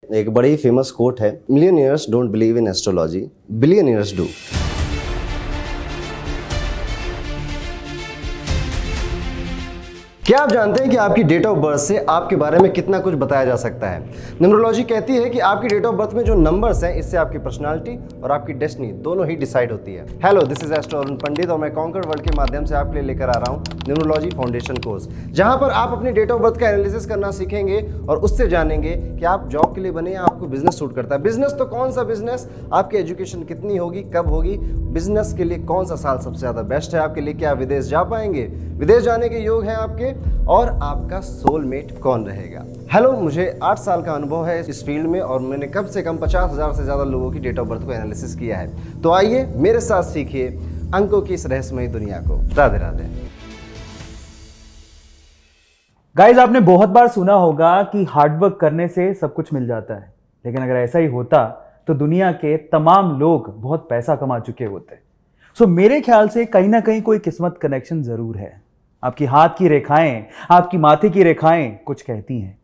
एक बड़ी famous quote है, millionaires don't believe in astrology, billionaires do. क्या आप जानते हैं कि आपकी डेट ऑफ बर्थ से आपके बारे में कितना कुछ बताया जा सकता है? न्यूमरोलॉजी कहती है कि आपकी डेट ऑफ बर्थ में जो नंबर्स हैं, इससे आपकी पर्सनालिटी और आपकी डेस्टिनी दोनों ही डिसाइड होती है। Hello, this is astro Arun Pandit और मैं कॉन्कर वर्ल्ड के माध्यम से आपके लिए लेकर आ रहा हूं न्यूमरोलॉजी फाउंडेशन कोर्स, जहां पर आप अपनी डेट ऑफ बर्थ का एनालिसिस करना सीखेंगे और उससे जानेंगे कि आप जॉब के लिए बने या आपको बिजनेस सूट करता है। बिजनेस तो कौन सा बिजनेस, आपकी एजुकेशन कितनी होगी, कब होगी, बिजनेस के लिए कौन सा साल सबसे ज्यादा बेस्ट है आपके लिए, क्या विदेश जा पाएंगे, विदेश जाने के योग हैं आपके, और आपका सोलमेट कौन रहेगा। हेलो, मुझे 8 साल का अनुभव है इस फील्ड में और मैंने कम से कम 50,000 से ज़्यादा लोगों की डेट ऑफ बर्थ को एनालिसिस किया है। तो आइए मेरे साथ सीखिए अंकों की इस रहस्यमयी दुनिया को। राधे राधे। गाइज, आपने बहुत बार सुना होगा कि हार्डवर्क करने से सब कुछ मिल जाता है, लेकिन अगर ऐसा ही होता तो दुनिया के तमाम लोग बहुत पैसा कमा चुके होते। सो मेरे ख्याल से कहीं ना कहीं कोई किस्मत कनेक्शन जरूर है। आपकी हाथ की रेखाएं, आपकी माथे की रेखाएं कुछ कहती हैं।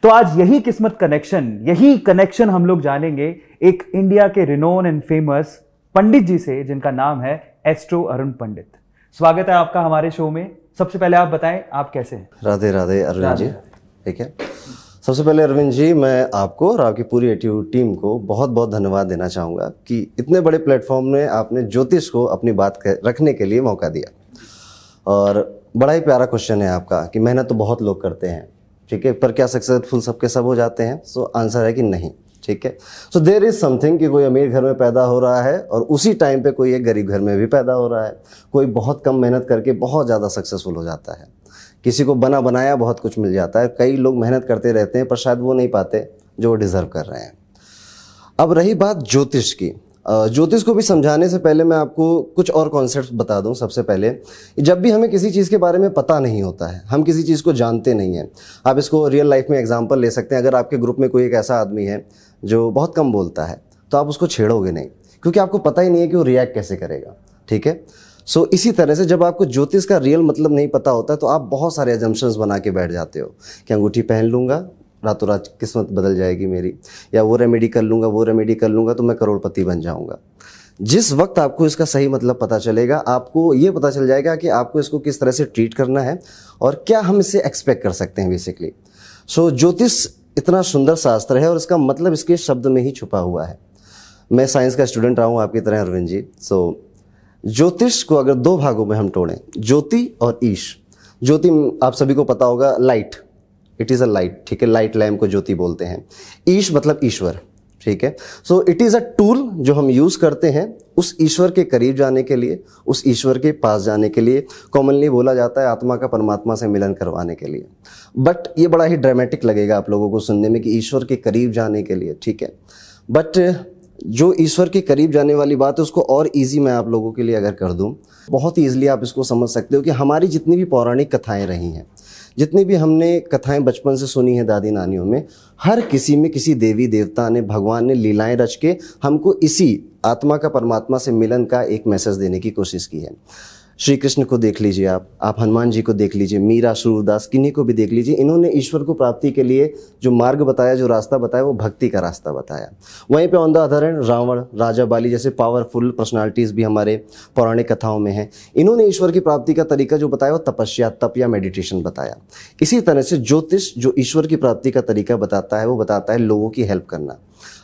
तो आज यही कनेक्शन हम लोग जानेंगे एक इंडिया के रिनोन एंड फेमस पंडित जी से, जिनका नाम है एस्ट्रो अरुण पंडित। स्वागत है आपका हमारे शो में। सबसे पहले आप बताएं, आप कैसे हैं? राधे राधे अरविंद जी। ठीक है, सबसे पहले अरविंद जी, मैं आपको और आपकी पूरी एटीट्यूड टीम को बहुत बहुत धन्यवाद देना चाहूँगा कि इतने बड़े प्लेटफॉर्म में आपने ज्योतिष को अपनी बात रखने के लिए मौका दिया। और बड़ा ही प्यारा क्वेश्चन है आपका कि मेहनत तो बहुत लोग करते हैं, ठीक है, पर क्या सक्सेसफुल सबके सब हो जाते हैं? सो आंसर है कि नहीं। ठीक है, सो देयर इज समथिंग कि कोई अमीर घर में पैदा हो रहा है और उसी टाइम पे कोई एक गरीब घर में भी पैदा हो रहा है। कोई बहुत कम मेहनत करके बहुत ज़्यादा सक्सेसफुल हो जाता है, किसी को बना बनाया बहुत कुछ मिल जाता है। कई लोग मेहनत करते रहते हैं पर शायद वो नहीं पाते जो वो डिज़र्व कर रहे हैं। अब रही बात ज्योतिष की, ज्योतिष को भी समझाने से पहले मैं आपको कुछ और कॉन्सेप्ट्स बता दूं। सबसे पहले, जब भी हमें किसी चीज़ के बारे में पता नहीं होता है, हम किसी चीज़ को जानते नहीं हैं, आप इसको रियल लाइफ में एग्जांपल ले सकते हैं। अगर आपके ग्रुप में कोई एक ऐसा आदमी है जो बहुत कम बोलता है, तो आप उसको छेड़ोगे नहीं, क्योंकि आपको पता ही नहीं है कि वो रिएक्ट कैसे करेगा। ठीक है, सो इसी तरह से जब आपको ज्योतिष का रियल मतलब नहीं पता होता, तो आप बहुत सारे एजम्पशंस बना के बैठ जाते हो कि अंगूठी पहन लूँगा रातों रात किस्मत बदल जाएगी मेरी, या वो रेमेडी कर लूँगा तो मैं करोड़पति बन जाऊँगा। जिस वक्त आपको इसका सही मतलब पता चलेगा, आपको ये पता चल जाएगा कि आपको इसको किस तरह से ट्रीट करना है और क्या हम इससे एक्सपेक्ट कर सकते हैं बेसिकली। सो ज्योतिष इतना सुंदर शास्त्र है और इसका मतलब इसके शब्द में ही छुपा हुआ है। मैं साइंस का स्टूडेंट रहा हूँ आपकी तरह अरविंद जी। सो ज्योतिष को अगर 2 भागों में हम तोड़ें, ज्योति और ईश। ज्योति आप सभी को पता होगा, light, it is a light, ठीक है, लाइट लैम्प को ज्योति बोलते हैं। ईश मतलब ईश्वर, ठीक है। So it is a tool जो हम यूज़ करते हैं उस ईश्वर के करीब जाने के लिए, उस ईश्वर के पास जाने के लिए। कॉमनली बोला जाता है आत्मा का परमात्मा से मिलन करवाने के लिए, बट ये बड़ा ही ड्रामेटिक लगेगा आप लोगों को सुनने में कि ईश्वर के करीब जाने के लिए, ठीक है। बट जो ईश्वर के करीब जाने वाली बात है उसको और ईजी मैं आप लोगों के लिए अगर कर दूं, बहुत ही ईजिली आप इसको समझ सकते हो कि हमारी जितनी भी पौराणिक कथाएं रही हैं, जितनी भी हमने कथाएं बचपन से सुनी हैं दादी नानियों में, हर किसी में किसी देवी देवता ने, भगवान ने लीलाएं रच के हमको इसी आत्मा का परमात्मा से मिलन का एक मैसेज देने की कोशिश की है। श्री कृष्ण को देख लीजिए, आप हनुमान जी को देख लीजिए, मीरा, सूरदास, किन्हीं को भी देख लीजिए, इन्होंने ईश्वर को प्राप्ति के लिए जो मार्ग बताया, जो रास्ता बताया, वो भक्ति का रास्ता बताया। वहीं पे on the other hand Ravan, राजा बाली जैसे पावरफुल पर्सनालिटीज़ भी हमारे पौराणिक कथाओं में हैं। इन्होंने ईश्वर की प्राप्ति का तरीका जो बताया वो तपस्या, तप या मेडिटेशन बताया। इसी तरह से ज्योतिष जो ईश्वर की प्राप्ति का तरीका बताता है, वो बताता है लोगों की हेल्प करना।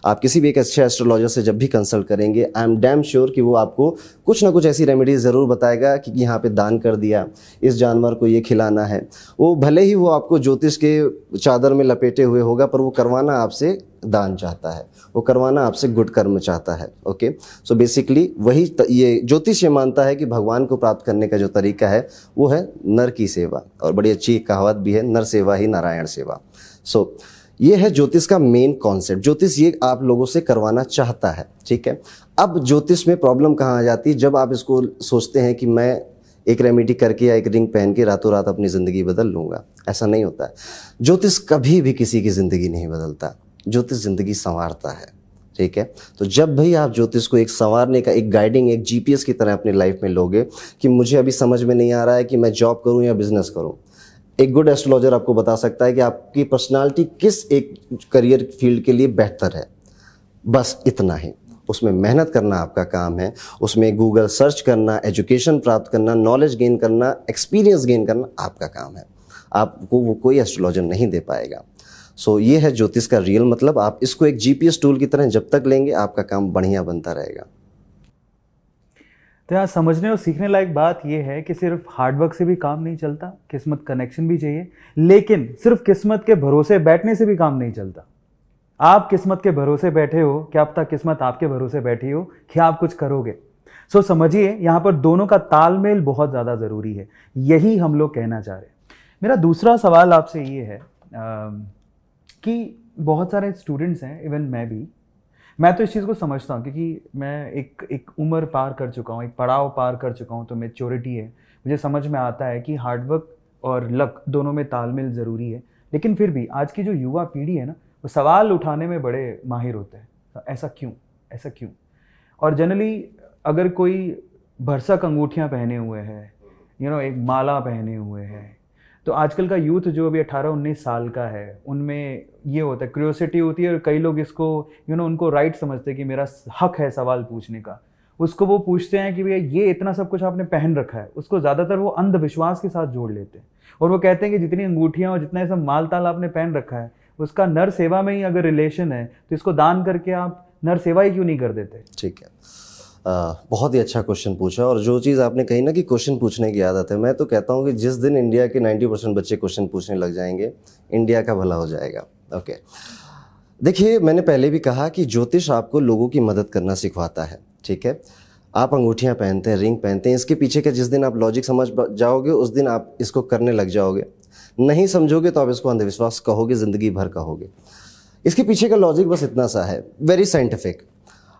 आप किसी भी एक अच्छे एस्ट्रोलॉजर से जब भी कंसल्ट करेंगे, आई एम डैम श्योर कि वो आपको कुछ ना कुछ ऐसी रेमेडीज ज़रूर बताएगा कि यहाँ पे दान कर दिया, इस जानवर को ये खिलाना है। वो भले ही वो आपको ज्योतिष के चादर में लपेटे हुए होगा, पर वो करवाना आपसे दान चाहता है, वो करवाना आपसे गुड कर्म चाहता है। ओके, सो बेसिकली वही ये ज्योतिष ये मानता है कि भगवान को प्राप्त करने का जो तरीका है वो है नर की सेवा, और बड़ी अच्छी कहावत भी है, नर सेवा ही नारायण सेवा। सो ये है ज्योतिष का मेन कॉन्सेप्ट। ज्योतिष ये आप लोगों से करवाना चाहता है, ठीक है। अब ज्योतिष में प्रॉब्लम कहाँ आ जाती है, जब आप इसको सोचते हैं कि मैं एक रेमेडी करके या एक रिंग पहन के रातों रात अपनी ज़िंदगी बदल लूँगा। ऐसा नहीं होता है। ज्योतिष कभी भी किसी की ज़िंदगी नहीं बदलता, ज्योतिष ज़िंदगी संवारता है, ठीक है। तो जब भी आप ज्योतिष को एक संवारने का, एक गाइडिंग, एक जीपीएस की तरह अपनी लाइफ में लोगे कि मुझे अभी समझ में नहीं आ रहा है कि मैं जॉब करूँ या बिजनेस करूँ, एक गुड एस्ट्रोलॉजर आपको बता सकता है कि आपकी पर्सनालिटी किस एक करियर फील्ड के लिए बेहतर है, बस इतना ही। उसमें मेहनत करना आपका काम है, उसमें गूगल सर्च करना, एजुकेशन प्राप्त करना, नॉलेज गेन करना, एक्सपीरियंस गेन करना आपका काम है। आपको वो कोई एस्ट्रोलॉजर नहीं दे पाएगा। सो ये है ज्योतिष का रियल मतलब। आप इसको एक जीपीएस टूल की तरह जब तक लेंगे आपका काम बढ़िया बनता रहेगा। तो यहाँ समझने और सीखने लायक बात यह है कि सिर्फ हार्डवर्क से भी काम नहीं चलता, किस्मत कनेक्शन भी चाहिए। लेकिन सिर्फ किस्मत के भरोसे बैठने से भी काम नहीं चलता। आप किस्मत के भरोसे बैठे हो, क्या पता किस्मत आपके भरोसे बैठी हो कि आप कुछ करोगे। सो समझिए यहाँ पर दोनों का तालमेल बहुत ज़्यादा ज़रूरी है, यही हम लोग कहना चाह रहे हैं। मेरा दूसरा सवाल आपसे ये है कि बहुत सारे स्टूडेंट्स हैं, इवन मैं तो इस चीज़ को समझता हूँ क्योंकि मैं एक उम्र पार कर चुका हूँ, एक पड़ाव पार कर चुका हूँ, तो मैच्योरिटी है, मुझे समझ में आता है कि हार्डवर्क और लक दोनों में तालमेल ज़रूरी है। लेकिन फिर भी आज की जो युवा पीढ़ी है ना, वो सवाल उठाने में बड़े माहिर होते हैं। तो ऐसा क्यों? और जनरली अगर कोई भरसक अंगूठियाँ पहने हुए है, एक माला पहने हुए है, तो आजकल का यूथ जो अभी 18-19 साल का है, उनमें ये होता है, क्यूरियोसिटी होती है, और कई लोग इसको उनको राइट समझते हैं कि मेरा हक है सवाल पूछने का। उसको वो पूछते हैं कि भैया ये इतना सब कुछ आपने पहन रखा है, उसको ज़्यादातर वो अंधविश्वास के साथ जोड़ लेते हैं, और वो कहते हैं कि जितनी अंगूठियाँ और जितना सब माल ताल आपने पहन रखा है, उसका नर सेवा में ही अगर रिलेशन है तो इसको दान करके आप नर सेवा ही क्यों नहीं कर देते। ठीक है, बहुत ही अच्छा क्वेश्चन पूछा। और जो चीज़ आपने कही ना कि क्वेश्चन पूछने की आदत है, मैं तो कहता हूँ कि जिस दिन इंडिया के 90% बच्चे क्वेश्चन पूछने लग जाएंगे, इंडिया का भला हो जाएगा। ओके, देखिए मैंने पहले भी कहा कि ज्योतिष आपको लोगों की मदद करना सिखवाता है। ठीक है, आप अंगूठियाँ पहनते हैं, रिंग पहनते हैं, इसके पीछे का जिस दिन आप लॉजिक समझ जाओगे उस दिन आप इसको करने लग जाओगे। नहीं समझोगे तो आप इसको अंधविश्वास कहोगे, ज़िंदगी भर कहोगे। इसके पीछे का लॉजिक बस इतना सा है, वेरी साइंटिफिक।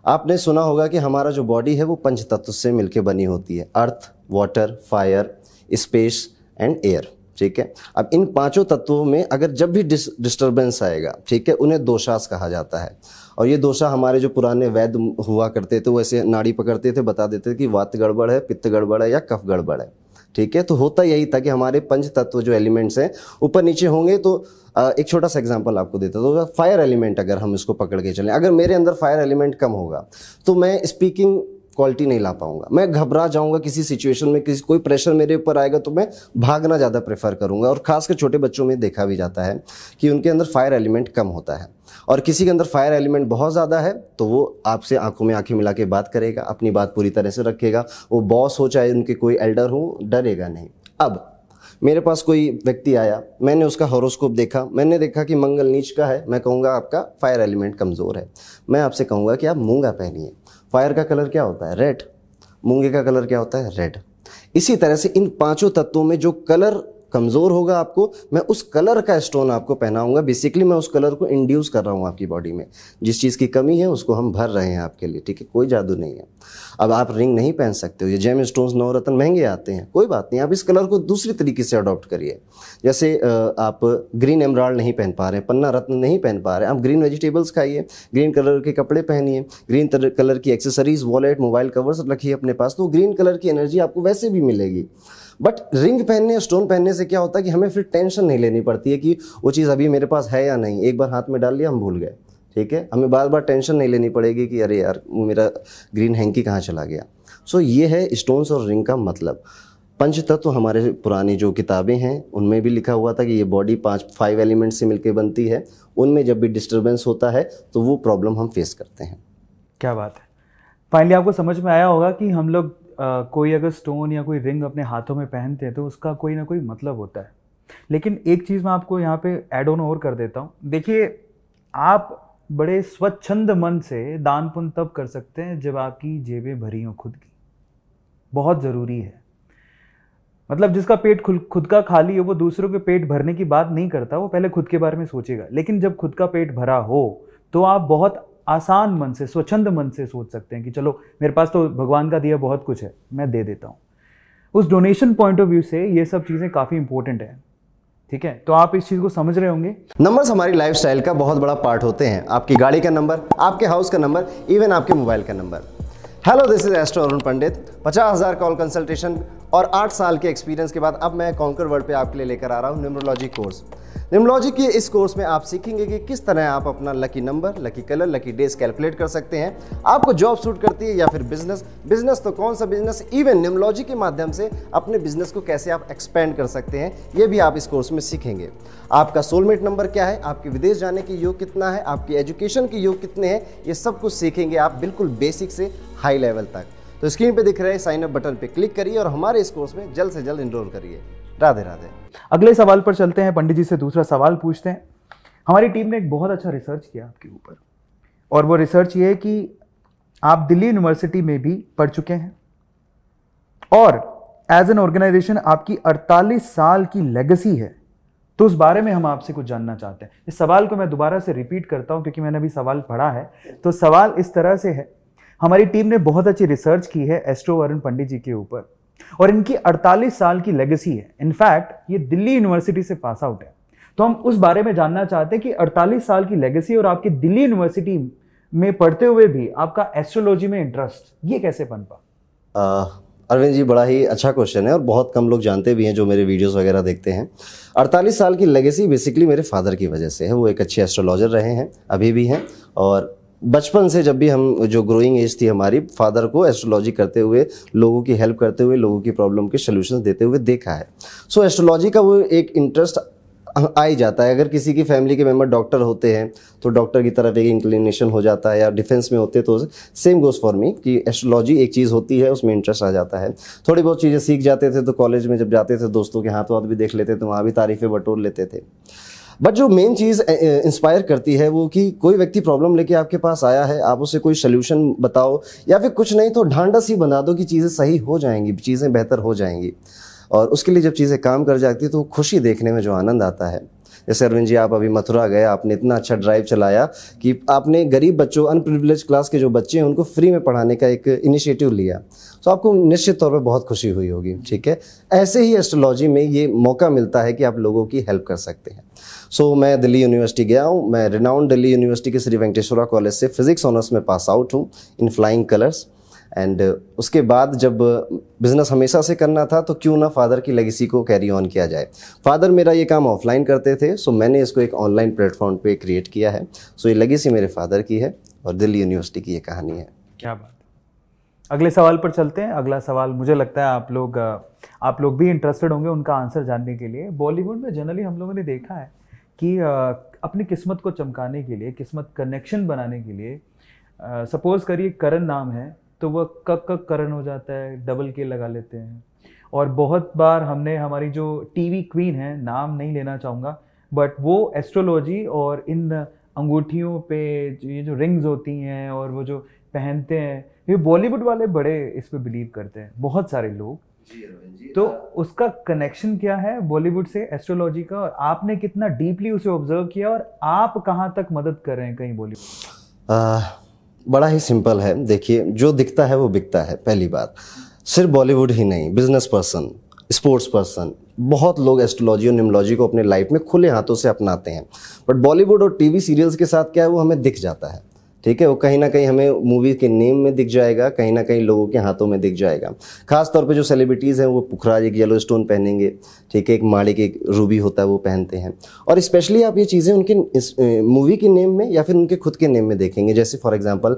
आपने सुना होगा कि हमारा जो बॉडी है वो पंच तत्व से मिलकर बनी होती है, earth, water, fire, space and air. ठीक है, अब इन पांचों तत्वों में अगर जब भी डिस्टर्बेंस आएगा, ठीक है, उन्हें दोषास कहा जाता है। और ये दोषा हमारे जो पुराने वैद्य हुआ करते थे वो ऐसे नाड़ी पकड़ते थे, बता देते थे कि वात गड़बड़ है, पित्त गड़बड़ है या कफ गड़बड़ है। ठीक है, तो होता यही था कि हमारे पंच तत्व जो एलिमेंट्स हैं ऊपर नीचे होंगे। तो एक छोटा सा एग्जांपल आपको देता हूँ, तो फायर एलिमेंट अगर हम इसको पकड़ के चलें, अगर मेरे अंदर फायर एलिमेंट कम होगा तो मैं स्पीकिंग क्वालिटी नहीं ला पाऊंगा, मैं घबरा जाऊंगा किसी सिचुएशन में, कोई प्रेशर मेरे ऊपर आएगा तो मैं भागना ज़्यादा प्रेफर करूंगा। और खासकर छोटे बच्चों में देखा भी जाता है कि उनके अंदर फायर एलिमेंट कम होता है, और किसी के अंदर फायर एलिमेंट बहुत ज़्यादा है तो वो आपसे आंखों में आंखें मिला के बात करेगा, अपनी बात पूरी तरह से रखेगा। वो बॉस हो चाहे उनके कोई एल्डर हो, डरेगा नहीं। अब मेरे पास कोई व्यक्ति आया, मैंने उसका हॉरोस्कोप देखा, मैंने देखा कि मंगल नीच का है, मैं कहूँगा आपका फायर एलिमेंट कमज़ोर है। मैं आपसे कहूँगा कि आप मूंगा पहनिए। फायर का कलर क्या होता है? रेड। मूंगे का कलर क्या होता है? रेड। इसी तरह से इन पांचों तत्वों में जो कलर कमज़ोर होगा आपको, मैं उस कलर का स्टोन आपको पहनाऊंगा। बेसिकली मैं उस कलर को इंड्यूस कर रहा हूँ आपकी बॉडी में, जिस चीज़ की कमी है उसको हम भर रहे हैं आपके लिए। ठीक है, कोई जादू नहीं है। अब आप रिंग नहीं पहन सकते हो, ये जेम स्टोन्स नवरत्न महंगे आते हैं, कोई बात नहीं, आप इस कलर को दूसरी तरीके से अडॉप्ट करिए। जैसे आप ग्रीन एमराल्ड नहीं पहन पा रहे, पन्ना रत्न नहीं पहन पा रहे, आप ग्रीन वेजिटेबल्स खाइए, ग्रीन कलर के कपड़े पहनिए, ग्रीन कलर की एक्सेसरीज, वॉलेट, मोबाइल कवर्स रखिए अपने पास, तो ग्रीन कलर की एनर्जी आपको वैसे भी मिलेगी। बट रिंग पहनने, स्टोन पहनने से क्या होता है कि हमें फिर टेंशन नहीं लेनी पड़ती है कि वो चीज़ अभी मेरे पास है या नहीं, एक बार हाथ में डाल लिया हम भूल गए। ठीक है, हमें बार बार टेंशन नहीं लेनी पड़ेगी कि अरे यार वो मेरा ग्रीन हैंकी कहाँ चला गया। सो ये है स्टोन्स और रिंग का मतलब। पंच तत्व हमारे पुरानी जो किताबें हैं उनमें भी लिखा हुआ था कि ये बॉडी 5 एलिमेंट से मिलकर बनती है, उनमें जब भी डिस्टर्बेंस होता है तो वो प्रॉब्लम हम फेस करते हैं। क्या बात है। फाइनली आपको समझ में आया होगा कि हम लोग कोई अगर स्टोन या कोई रिंग अपने हाथों में पहनते हैं तो उसका कोई ना कोई मतलब होता है। लेकिन एक चीज़ मैं आपको यहाँ पे ऐड ऑन और कर देता हूँ। देखिए, आप बड़े स्वच्छंद मन से दान पुण्य तब कर सकते हैं जब आपकी जेबें भरी हों खुद की। बहुत ज़रूरी है। मतलब जिसका पेट खुद का खाली हो वो दूसरों के पेट भरने की बात नहीं करता, वो पहले खुद के बारे में सोचेगा। लेकिन जब खुद का पेट भरा हो तो आप बहुत आसान मन से, स्वच्छंद मन से सोच सकते हैं कि चलो मेरे पास तो भगवान का दिया बहुत कुछ है, मैं दे देता हूँ। उस डोनेशन पॉइंट ऑफ व्यू से ये सब चीज़ें काफ़ी इंपॉर्टेंट है। ठीक है, तो आप इस चीज़ को समझ रहे होंगे। नंबर्स हमारी लाइफस्टाइल का बहुत बड़ा पार्ट होते हैं। आपकी गाड़ी का नंबर, आपके हाउस का नंबर, इवन आपके मोबाइल का number. Hello, this is astro Arun Pandit. 50,000 call consultation, और 8 साल के एक्सपीरियंस के बाद अब मैं कॉन्कर वर्ल्ड पे आपके लिए लेकर आ रहा हूँ न्यूमरोलॉजी कोर्स। न्यूमरोलॉजी के इस कोर्स में आप सीखेंगे कि किस तरह आप अपना lucky number, lucky colour, lucky days calculate कर सकते हैं। आपको जॉब सूट करती है या फिर बिजनेस तो कौन सा बिजनेस, इवन न्यूमरोलॉजी के माध्यम से अपने बिजनेस को कैसे आप एक्सपेंड कर सकते हैं, ये भी आप इस कोर्स में सीखेंगे। आपका सोलमेट नंबर क्या है, आपके विदेश जाने की योग कितना है, आपकी एजुकेशन के योग कितने हैं, ये सब कुछ सीखेंगे आप बिल्कुल बेसिक से हाई लेवल तक। तो स्क्रीन पे दिख रहे साइन अप बटन पे क्लिक करिए और हमारे इस कोर्स में जल्द से जल्द एनरोल करिए। राधे राधे। अगले सवाल पर चलते हैं। पंडित जी से दूसरा सवाल पूछते हैं। हमारी टीम ने एक बहुत अच्छा रिसर्च किया आपके ऊपर, और वो रिसर्च ये है कि आप दिल्ली यूनिवर्सिटी में भी पढ़ चुके हैं और एज एन ऑर्गेनाइजेशन आपकी 48 साल की लेगेसी है। तो उस बारे में हम आपसे कुछ जानना चाहते हैं। इस सवाल को मैं दोबारा से रिपीट करता हूं क्योंकि मैंने अभी सवाल पढ़ा है। तो सवाल इस तरह से है, हमारी टीम ने बहुत अच्छी रिसर्च की है एस्ट्रो वरुण पंडित जी के ऊपर, और इनकी 48 साल की लेगेसी है। इनफैक्ट ये दिल्ली यूनिवर्सिटी से पास आउट है। तो हम उस बारे में जानना चाहते हैं कि 48 साल की लेगेसी और आपकी दिल्ली यूनिवर्सिटी में पढ़ते हुए भी आपका एस्ट्रोलॉजी में इंटरेस्ट, ये कैसे बन पा? अरविंद जी, बड़ा ही अच्छा क्वेश्चन है और बहुत कम लोग जानते भी हैं जो मेरे वीडियोस वगैरह देखते हैं। 48 साल की लेगेसी बेसिकली मेरे फादर की वजह से है। वो एक अच्छे एस्ट्रोलॉजर रहे हैं, अभी भी हैं, और बचपन से जब भी हम, जो ग्रोइंग एज थी हमारी, फादर को एस्ट्रोलॉजी करते हुए, लोगों की हेल्प करते हुए, लोगों की प्रॉब्लम के सॉल्यूशंस देते हुए देखा है। सो एस्ट्रोलॉजी का वो एक इंटरेस्ट आ ही जाता है। अगर किसी की फैमिली के मेंबर डॉक्टर होते हैं तो डॉक्टर की तरफ एक इंक्लिनेशन हो जाता है, या डिफेंस में होते तो सेम गोज फॉर मी कि एस्ट्रोलॉजी एक चीज़ होती है, उसमें इंटरेस्ट आ जाता है। थोड़ी बहुत चीज़ें सीख जाते थे तो कॉलेज में जब जाते थे दोस्तों के हाथों हाथ भी देख लेते तो वहाँ भी तारीफ़ें बटोर लेते थे। बट जो मेन चीज़ इंस्पायर करती है वो कि कोई व्यक्ति प्रॉब्लम लेके आपके पास आया है, आप उसे कोई सोल्यूशन बताओ, या फिर कुछ नहीं तो ढांढस ही बना दो कि चीज़ें सही हो जाएंगी, चीज़ें बेहतर हो जाएंगी। और उसके लिए जब चीज़ें काम कर जाती है तो खुशी देखने में जो आनंद आता है। जैसे अरविंद जी, आप अभी मथुरा गए, आपने इतना अच्छा ड्राइव चलाया कि आपने गरीब बच्चों, अनप्रिविलेज क्लास के जो बच्चे हैं उनको फ्री में पढ़ाने का एक इनिशिएटिव लिया, तो आपको निश्चित तौर पे बहुत खुशी हुई होगी। ठीक है, ऐसे ही एस्ट्रोलॉजी में ये मौका मिलता है कि आप लोगों की हेल्प कर सकते हैं। सो मैं दिल्ली यूनिवर्सिटी गया हूँ। मैं रिनाउंड दिल्ली यूनिवर्सिटी के श्री वेंकटेश्वरा कॉलेज से फिजिक्स ऑनर्स में पास आउट हूँ इन फ्लाइंग कलर्स। एंड उसके बाद जब बिज़नेस हमेशा से करना था तो क्यों ना फादर की लेगेसी को कैरी ऑन किया जाए। फादर मेरा ये काम ऑफलाइन करते थे, सो मैंने इसको एक ऑनलाइन प्लेटफॉर्म पे क्रिएट किया है। सो ये लेगेसी मेरे फादर की है और दिल्ली यूनिवर्सिटी की ये कहानी है। क्या बात। अगले सवाल पर चलते हैं। अगला सवाल, मुझे लगता है आप लोग भी इंटरेस्टेड होंगे उनका आंसर जानने के लिए। बॉलीवुड में जनरली हम लोगों ने देखा है कि अपनी किस्मत को चमकाने के लिए, किस्मत कनेक्शन बनाने के लिए, सपोज करिए करण नाम है तो वह कक करण हो जाता है, डबल के लगा लेते हैं। और बहुत बार हमने, हमारी जो टीवी क्वीन है, नाम नहीं लेना चाहूँगा, बट वो एस्ट्रोलॉजी और इन अंगूठियों पे ये जो रिंग्स होती हैं और वो जो पहनते हैं, ये बॉलीवुड वाले बड़े इस पे बिलीव करते हैं, बहुत सारे लोग। तो उसका कनेक्शन क्या है बॉलीवुड से एस्ट्रोलॉजी का, और आपने कितना डीपली उसे ऑब्जर्व किया और आप कहाँ तक मदद कर रहे हैं कहीं बॉलीवुड? बड़ा ही सिंपल है। देखिए, जो दिखता है वो बिकता है। पहली बात, सिर्फ बॉलीवुड ही नहीं, बिजनेस पर्सन, स्पोर्ट्स पर्सन, बहुत लोग एस्ट्रोलॉजी और न्यूमरोलॉजी को अपने लाइफ में खुले हाथों से अपनाते हैं। बट बॉलीवुड और टीवी सीरियल्स के साथ क्या है, वो हमें दिख जाता है। ठीक है, वो कहीं ना कहीं हमें मूवी के नेम में दिख जाएगा, कहीं ना कहीं लोगों के हाथों में दिख जाएगा। खास तौर पे जो सेलिब्रिटीज़ हैं वो पुखराज एक येलो स्टोन पहनेंगे, ठीक है, एक माणिक एक रूबी होता है वो पहनते हैं। और स्पेशली आप ये चीज़ें उनके मूवी के नेम में या फिर उनके खुद के नेम में देखेंगे। जैसे फॉर एग्जांपल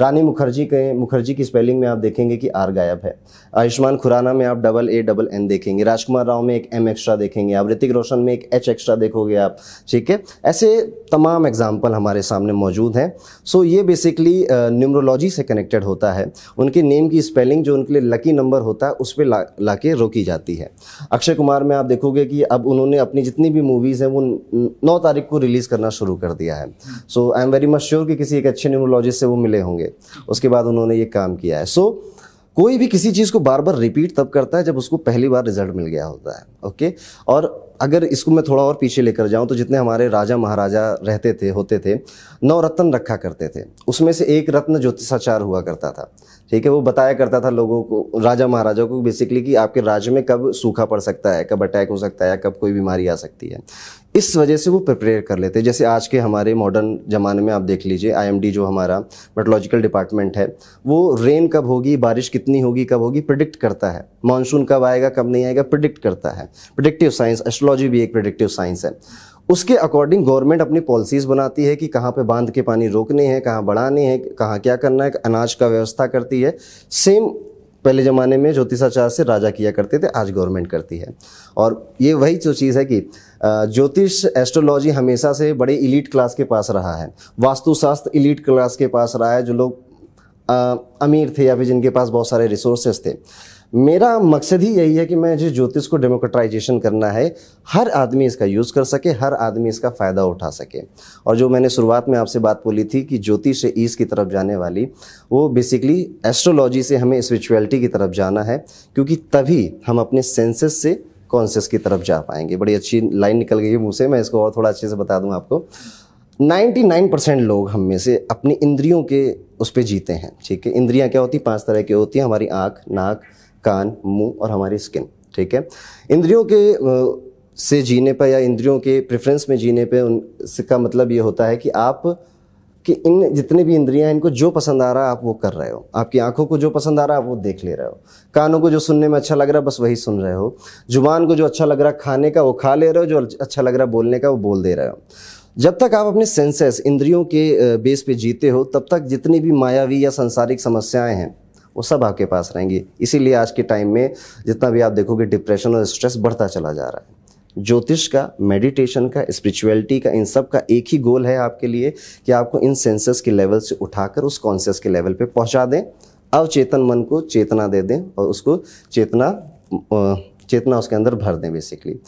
रानी मुखर्जी की स्पेलिंग में आप देखेंगे कि आर गायब है। आयुष्मान खुराना में आप AA NN देखेंगे। राजकुमार राव में एक M एक्स्ट्रा देखेंगे आप। ऋतिक रोशन में एक H एक्स्ट्रा देखोगे आप। ठीक है, ऐसे तमाम एग्जाम्पल हमारे सामने मौजूद हैं। सो ये बेसिकली न्यूमरोलॉजी से कनेक्टेड होता है। उनके नेम की स्पेलिंग जो उनके लिए लकी नंबर होता है उस पर ला के रोकी जाती है। अक्षय कुमार में आप देखोगे कि अब उन्होंने अपनी जितनी भी मूवीज़ हैं वो 9 तारीख को रिलीज़ करना शुरू कर दिया है। So I am very much sure कि किसी एक अच्छे न्यूमरोलॉजिस्ट से वो मिले होंगे, उसके बाद उन्होंने ये काम किया है। सो कोई भी किसी चीज़ को बार बार रिपीट तब करता है जब उसको पहली बार रिजल्ट मिल गया होता है। ओके, और अगर इसको मैं थोड़ा और पीछे लेकर जाऊं तो जितने हमारे राजा महाराजा होते थे 9 रत्न रखा करते थे, उसमें से एक रत्न ज्योतिषाचार हुआ करता था। ठीक है। वो बताया करता था लोगों को, राजा महाराजा को बेसिकली, कि आपके राज्य में कब सूखा पड़ सकता है, कब अटैक हो सकता है, या कब कोई बीमारी आ सकती है। इस वजह से वो प्रिपेयर कर लेते हैं। जैसे आज के हमारे मॉडर्न ज़माने में आप देख लीजिए, IMD जो हमारा मेट्रोलॉजिकल डिपार्टमेंट है, वो रेन कब होगी, बारिश कितनी होगी, कब होगी, प्रिडिक्ट करता है। मानसून कब आएगा, कब नहीं आएगा, प्रिडिक्ट करता है। प्रिडिक्टिव साइंस, एस्ट्रोलॉजी भी एक प्रिडिक्टिव साइंस है। उसके अकॉर्डिंग गवर्नमेंट अपनी पॉलिसीज़ बनाती है कि कहाँ पे बांध के पानी रोकने हैं, कहाँ बढ़ाने हैं, कहाँ क्या करना है, अनाज का व्यवस्था करती है। सेम पहले ज़माने में ज्योतिषाचार्य से राजा किया करते थे, आज गवर्नमेंट करती है। और ये वही जो चीज़ है कि ज्योतिष, एस्ट्रोलॉजी हमेशा से बड़े इलीट क्लास के पास रहा है। वास्तुशास्त्र इलीट क्लास के पास रहा है, जो लोग अमीर थे या फिर जिनके पास बहुत सारे रिसोर्सेज थे। मेरा मकसद ही यही है कि मैं जो ज्योतिष को डेमोक्रेटाइजेशन करना है, हर आदमी इसका यूज़ कर सके, हर आदमी इसका फ़ायदा उठा सके। और जो मैंने शुरुआत में आपसे बात बोली थी कि ज्योतिष से ईस की तरफ जाने वाली, वो बेसिकली एस्ट्रोलॉजी से हमें स्पिरिचुअलिटी की तरफ जाना है, क्योंकि तभी हम अपने सेंसेस से कॉन्शियस की तरफ जा पाएंगे। बड़ी अच्छी लाइन निकल गई है मुँह से, मैं इसको और थोड़ा अच्छे से बता दूँ आपको। 99% लोग हम में से अपनी इंद्रियों के उस पर जीते हैं, ठीक है। इंद्रियां क्या होती, 5 तरह की होती हैं, हमारी आँख, नाक, कान, मुंह और हमारी स्किन, ठीक है। इंद्रियों के से जीने पर या इंद्रियों के प्रेफरेंस में जीने पे, उसका मतलब ये होता है कि आप कि इन जितने भी इंद्रियां हैं, इनको जो पसंद आ रहा है आप वो कर रहे हो। आपकी आंखों को जो पसंद आ रहा है आप वो देख ले रहे हो। कानों को जो सुनने में अच्छा लग रहा है बस वही सुन रहे हो। जुबान को जो अच्छा लग रहा है खाने का वो खा ले रहे हो, जो अच्छा लग रहा है बोलने का वो बोल दे रहे हो। जब तक आप अपने सेंसेस, इंद्रियों के बेस पे जीते हो, तब तक जितनी भी मायावी या सांसारिक समस्याएं हैं वो सब आपके पास रहेंगी। इसीलिए आज के टाइम में जितना भी आप देखोगे डिप्रेशन और स्ट्रेस बढ़ता चला जा रहा है। ज्योतिष का, मेडिटेशन का, स्पिरिचुअलिटी का, इन सब का एक ही गोल है आपके लिए कि आपको इन सेंसेस के लेवल से उठाकर उस कॉन्शियस के लेवल पे पहुंचा दें। अवचेतन मन को चेतना दे दें और उसको चेतना उसके अंदर भर दें। बेसिकली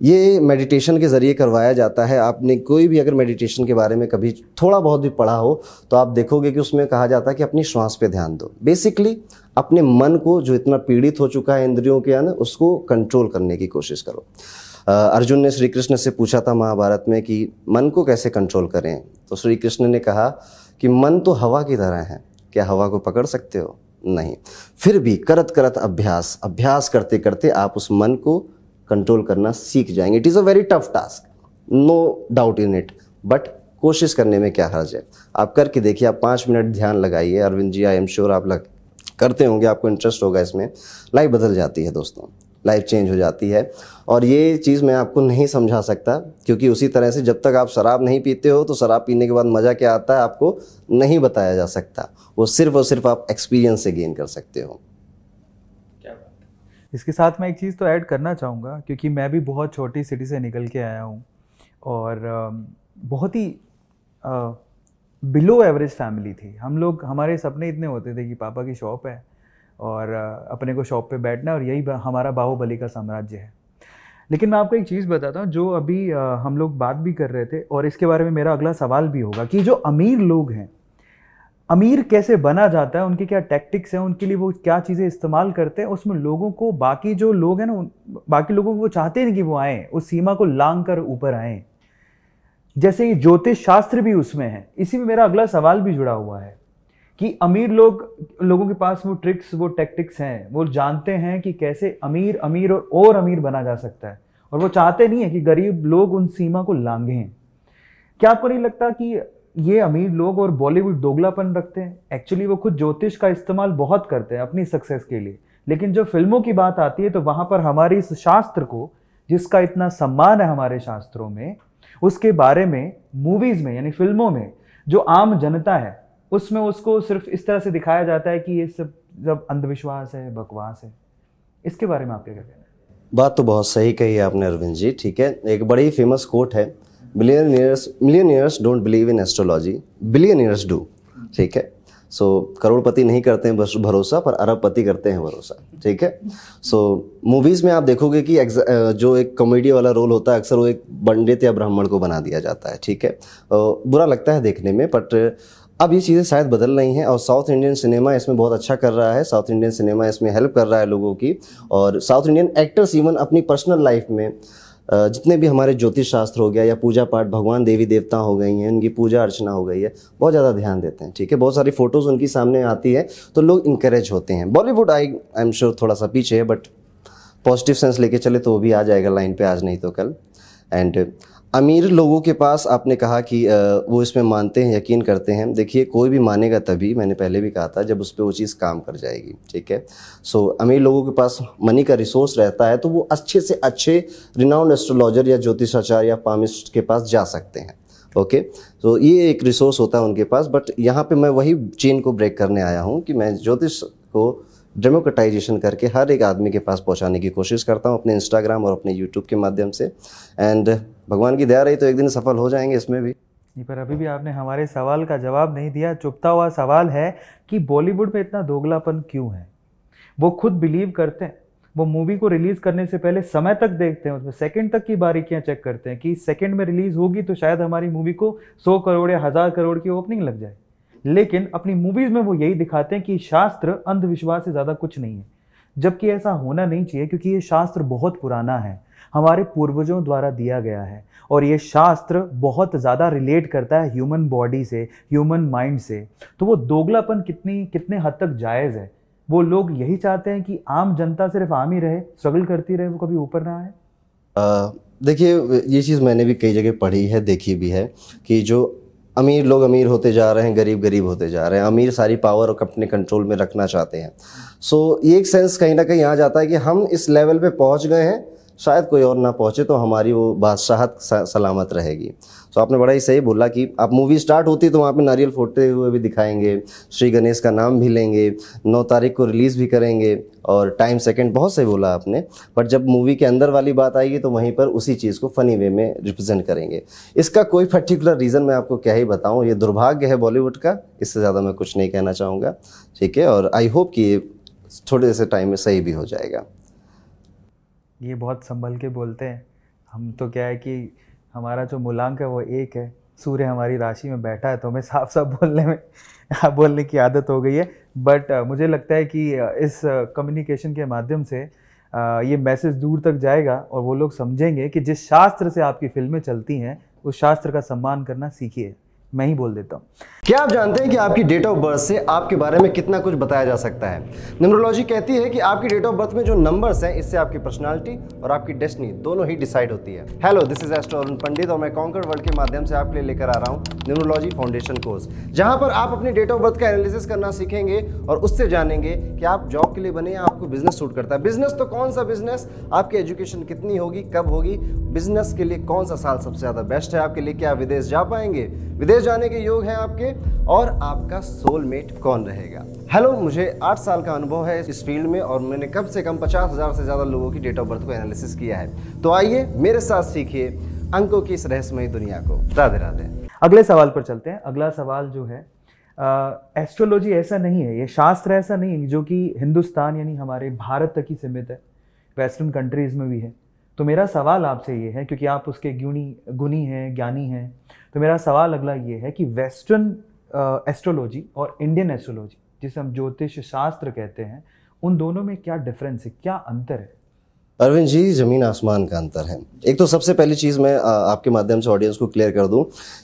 ये मेडिटेशन के ज़रिए करवाया जाता है। आपने कोई भी अगर मेडिटेशन के बारे में कभी थोड़ा बहुत भी पढ़ा हो तो आप देखोगे कि उसमें कहा जाता है कि अपनी श्वास पे ध्यान दो। बेसिकली अपने मन को, जो इतना पीड़ित हो चुका है इंद्रियों के ना, उसको कंट्रोल करने की कोशिश करो। अर्जुन ने श्री कृष्ण से पूछा था महाभारत में कि मन को कैसे कंट्रोल करें, तो श्री कृष्ण ने कहा कि मन तो हवा की तरह है, क्या हवा को पकड़ सकते हो? नहीं। फिर भी करत करत अभ्यास करते करते आप उस मन को कंट्रोल करना सीख जाएंगे। It is a very tough task, no doubt in it, but कोशिश करने में क्या हर्ज है। आप करके देखिए, आप 5 मिनट ध्यान लगाइए। Arvind ji, I am sure आप करते होंगे, आपको इंटरेस्ट होगा इसमें। लाइफ बदल जाती है दोस्तों, लाइफ चेंज हो जाती है। और ये चीज़ मैं आपको नहीं समझा सकता, क्योंकि उसी तरह से जब तक आप शराब नहीं पीते हो तो शराब पीने के बाद मज़ा क्या आता है आपको नहीं बताया जा सकता। वो सिर्फ और सिर्फ आप एक्सपीरियंस से गेन कर सकते हो। इसके साथ मैं एक चीज़ तो ऐड करना चाहूँगा, क्योंकि मैं भी बहुत छोटी सिटी से निकल के आया हूँ और बहुत ही बिलो एवरेज फैमिली थी हम लोग। हमारे सपने इतने होते थे कि पापा की शॉप है और अपने को शॉप पे बैठना और यही हमारा बाहुबली का साम्राज्य है। लेकिन मैं आपको एक चीज़ बताता हूँ, जो अभी हम लोग बात भी कर रहे थे और इसके बारे में मेरा अगला सवाल भी होगा कि जो अमीर लोग हैं, अमीर कैसे बना जाता है, उनकी क्या टैक्टिक्स हैं, उनके लिए वो क्या चीज़ें इस्तेमाल करते हैं। उसमें लोगों को, बाकी जो लोग हैं ना, बाकी लोगों को वो चाहते नहीं कि वो आएँ, उस सीमा को लांघ कर ऊपर आएँ। जैसे ये ज्योतिष शास्त्र भी उसमें है। इसी में मेरा अगला सवाल भी जुड़ा हुआ है कि अमीर लोगों के पास वो ट्रिक्स, वो टैक्टिक्स हैं, वो जानते हैं कि कैसे अमीर और अमीर बना जा सकता है, और वो चाहते नहीं है कि गरीब लोग उन सीमा को लांघें। क्या आपको नहीं लगता कि ये अमीर लोग और बॉलीवुड दोगलापन रखते हैं? एक्चुअली वो खुद ज्योतिष का इस्तेमाल बहुत करते हैं अपनी सक्सेस के लिए, लेकिन जब फिल्मों की बात आती है तो वहां पर हमारे इस शास्त्र को, जिसका इतना सम्मान है हमारे शास्त्रों में, उसके बारे में मूवीज में, यानी फिल्मों में जो आम जनता है उसमें उसको सिर्फ इस तरह से दिखाया जाता है कि ये सब अंधविश्वास है, बकवास है। इसके बारे में आप क्या कहते हैं? बात तो बहुत सही कही है आपने अरविंद जी, ठीक है। एक बड़ी फेमस कोट है, millionaires don't believe in astrology, billionaires do, ठीक है। सो करोड़पति नहीं करते हैं बस भरोसा, पर अरबपति करते हैं भरोसा, ठीक है। सो मूवीज़ में आप देखोगे कि जो एक कॉमेडी वाला रोल होता है अक्सर वो एक पंडित या ब्राह्मण को बना दिया जाता है, ठीक है। बुरा लगता है देखने में, बट अब ये चीज़ें शायद बदल रही हैं और साउथ इंडियन सिनेमा इसमें बहुत अच्छा कर रहा है। साउथ इंडियन सिनेमा इसमें हेल्प कर रहा है लोगों की, और साउथ इंडियन एक्टर्स इवन अपनी पर्सनल लाइफ में जितने भी हमारे ज्योतिष शास्त्र हो गया या पूजा पाठ, भगवान देवी देवता हो गई हैं, उनकी पूजा अर्चना हो गई है, बहुत ज़्यादा ध्यान देते हैं। ठीक है, बहुत सारी फोटोज़ उनकी सामने आती है तो लोग इंकरेज होते हैं। बॉलीवुड आई एम श्योर थोड़ा सा पीछे है, बट पॉजिटिव सेंस लेके चले तो वो भी आ जाएगा लाइन पे, आज नहीं तो कल। एंड अमीर लोगों के पास आपने कहा कि वो इसमें मानते हैं, यकीन करते हैं। देखिए, कोई भी मानेगा तभी, मैंने पहले भी कहा था, जब उस पर वो चीज़ काम कर जाएगी। ठीक है, सो अमीर लोगों के पास मनी का रिसोर्स रहता है तो वो अच्छे से अच्छे रिनाउंड एस्ट्रोलॉजर या ज्योतिषाचार्य या पामिस्ट के पास जा सकते हैं। ओके, तो ये एक रिसोर्स होता है उनके पास। बट यहाँ पे मैं वही चेन को ब्रेक करने आया हूँ कि मैं ज्योतिष को डेमोक्रेटाइजेशन करके हर एक आदमी के पास पहुंचाने की कोशिश करता हूं अपने इंस्टाग्राम और अपने यूट्यूब के माध्यम से। एंड भगवान की दया रही तो एक दिन सफल हो जाएंगे इसमें भी। नहीं, पर अभी भी आपने हमारे सवाल का जवाब नहीं दिया। चुपता हुआ सवाल है कि बॉलीवुड में इतना दोगलापन क्यों है? वो खुद बिलीव करते हैं, वो मूवी को रिलीज करने से पहले समय तक देखते हैं, उसमें सेकंड तक की बारीकियां चेक करते हैं कि सेकंड में रिलीज होगी तो शायद हमारी मूवी को 100 करोड़ या 1000 करोड़ की ओपनिंग लग जाए। लेकिन अपनी मूवीज में वो यही दिखाते हैं कि शास्त्र अंधविश्वास से ज्यादा कुछ नहीं है, जबकि ऐसा होना नहीं चाहिए, क्योंकि ये शास्त्र बहुत पुराना है, हमारे पूर्वजों द्वारा दिया गया है, और ये शास्त्र बहुत ज़्यादा रिलेट करता है ह्यूमन बॉडी से, ह्यूमन माइंड से। तो वो दोगलापन कितने हद तक जायज़ है? वो लोग यही चाहते हैं कि आम जनता सिर्फ आम ही रहे, स्ट्रगल करती रहे, वो कभी ऊपर ना आए। देखिए, ये चीज़ मैंने भी कई जगह पढ़ी है, देखी भी है कि जो अमीर लोग अमीर होते जा रहे हैं, गरीब गरीब होते जा रहे हैं। अमीर सारी पावर अपने कंट्रोल में रखना चाहते हैं। सो ये एक सेंस कहीं ना कहीं आ जाता है कि हम इस लेवल पे पहुंच गए हैं, शायद कोई और ना पहुंचे तो हमारी वो बादशाहत सलामत रहेगी। तो आपने बड़ा ही सही बोला कि आप मूवी स्टार्ट होती तो वहाँ पे नारियल फोड़ते हुए भी दिखाएंगे, श्री गणेश का नाम भी लेंगे, 9 तारीख को रिलीज़ भी करेंगे, और टाइम सेकंड बहुत सही बोला आपने। बट जब मूवी के अंदर वाली बात आएगी तो वहीं पर उसी चीज़ को फ़नी वे में रिप्रेजेंट करेंगे। इसका कोई पर्टिकुलर रीज़न मैं आपको क्या ही बताऊँ, ये दुर्भाग्य है बॉलीवुड का, इससे ज़्यादा मैं कुछ नहीं कहना चाहूँगा। ठीक है, और आई होप कि ये थोड़े से टाइम में सही भी हो जाएगा। ये बहुत संभल के बोलते हैं, हम तो क्या है कि हमारा जो मूलांक है वो 1 है, सूर्य हमारी राशि में बैठा है, तो हमें साफ साफ बोलने की आदत हो गई है। बट मुझे लगता है कि इस कम्युनिकेशन के माध्यम से ये मैसेज दूर तक जाएगा और वो लोग समझेंगे कि जिस शास्त्र से आपकी फिल्में चलती हैं उस शास्त्र का सम्मान करना सीखिए। मैं ही बोल देता हूँ। क्या आप जानते हैं कि आपकी डेट ऑफ बर्थ से आपके बारे में कितना कुछ बताया जा सकता है? न्यूमरोलॉजी कहती है कि आपकी डेट ऑफ बर्थ में जो नंबर्स हैं, इससे आपकी पर्सनालिटी और आपकी डेस्टिनी दोनों ही डिसाइड होती है। Hello, this is astro Arun Pandit और मैं कॉन्कर वर्ल्ड के माध्यम से आपके लिए लेकर आ रहा हूँ न्यूमरोलॉजी फाउंडेशन कोर्स, जहाँ पर आप अपनी डेट ऑफ बर्थ का एनालिसिस करना सीखेंगे और उससे जानेंगे कि आप जॉब के लिए बने या आपको बिजनेस सूट करता है। बिजनेस तो कौन सा बिजनेस, आपकी एजुकेशन कितनी होगी, कब होगी, बिजनेस के लिए कौन सा साल सबसे ज़्यादा बेस्ट है आपके लिए, क्या विदेश जा पाएंगे, विदेश जाने के योग हैं आपके, और आपका सोलमेट कौन रहेगा। हेलो, मुझे 8 साल का अनुभव है इस फील्ड में और मैंने कम से कम 50,000 से ज़्यादा लोगों की डेट ऑफ बर्थ को एनालिसिस किया है। तो आइए मेरे साथ सीखिए अंकों की इस रहस्यमयी दुनिया को। राधे राधे। अगले सवाल पर चलते हैं। अगला सवाल जो है, एस्ट्रोलॉजी ऐसा नहीं है, ये शास्त्र ऐसा नहीं है जो कि हिंदुस्तान यानी हमारे भारत तक ही सीमित है, वेस्टर्न कंट्रीज़ में भी है। तो मेरा सवाल आपसे ये है, क्योंकि आप उसके गुणी हैं, ज्ञानी हैं, तो मेरा सवाल अगला ये है कि वेस्टर्न एस्ट्रोलॉजी और इंडियन एस्ट्रोलॉजी, जिसे हम ज्योतिष शास्त्र कहते हैं, उन दोनों में क्या डिफरेंस है, क्या अंतर है? अरविंद जी, ज़मीन आसमान का अंतर है। एक तो सबसे पहली चीज़ मैं आपके माध्यम से ऑडियंस को क्लियर कर दूं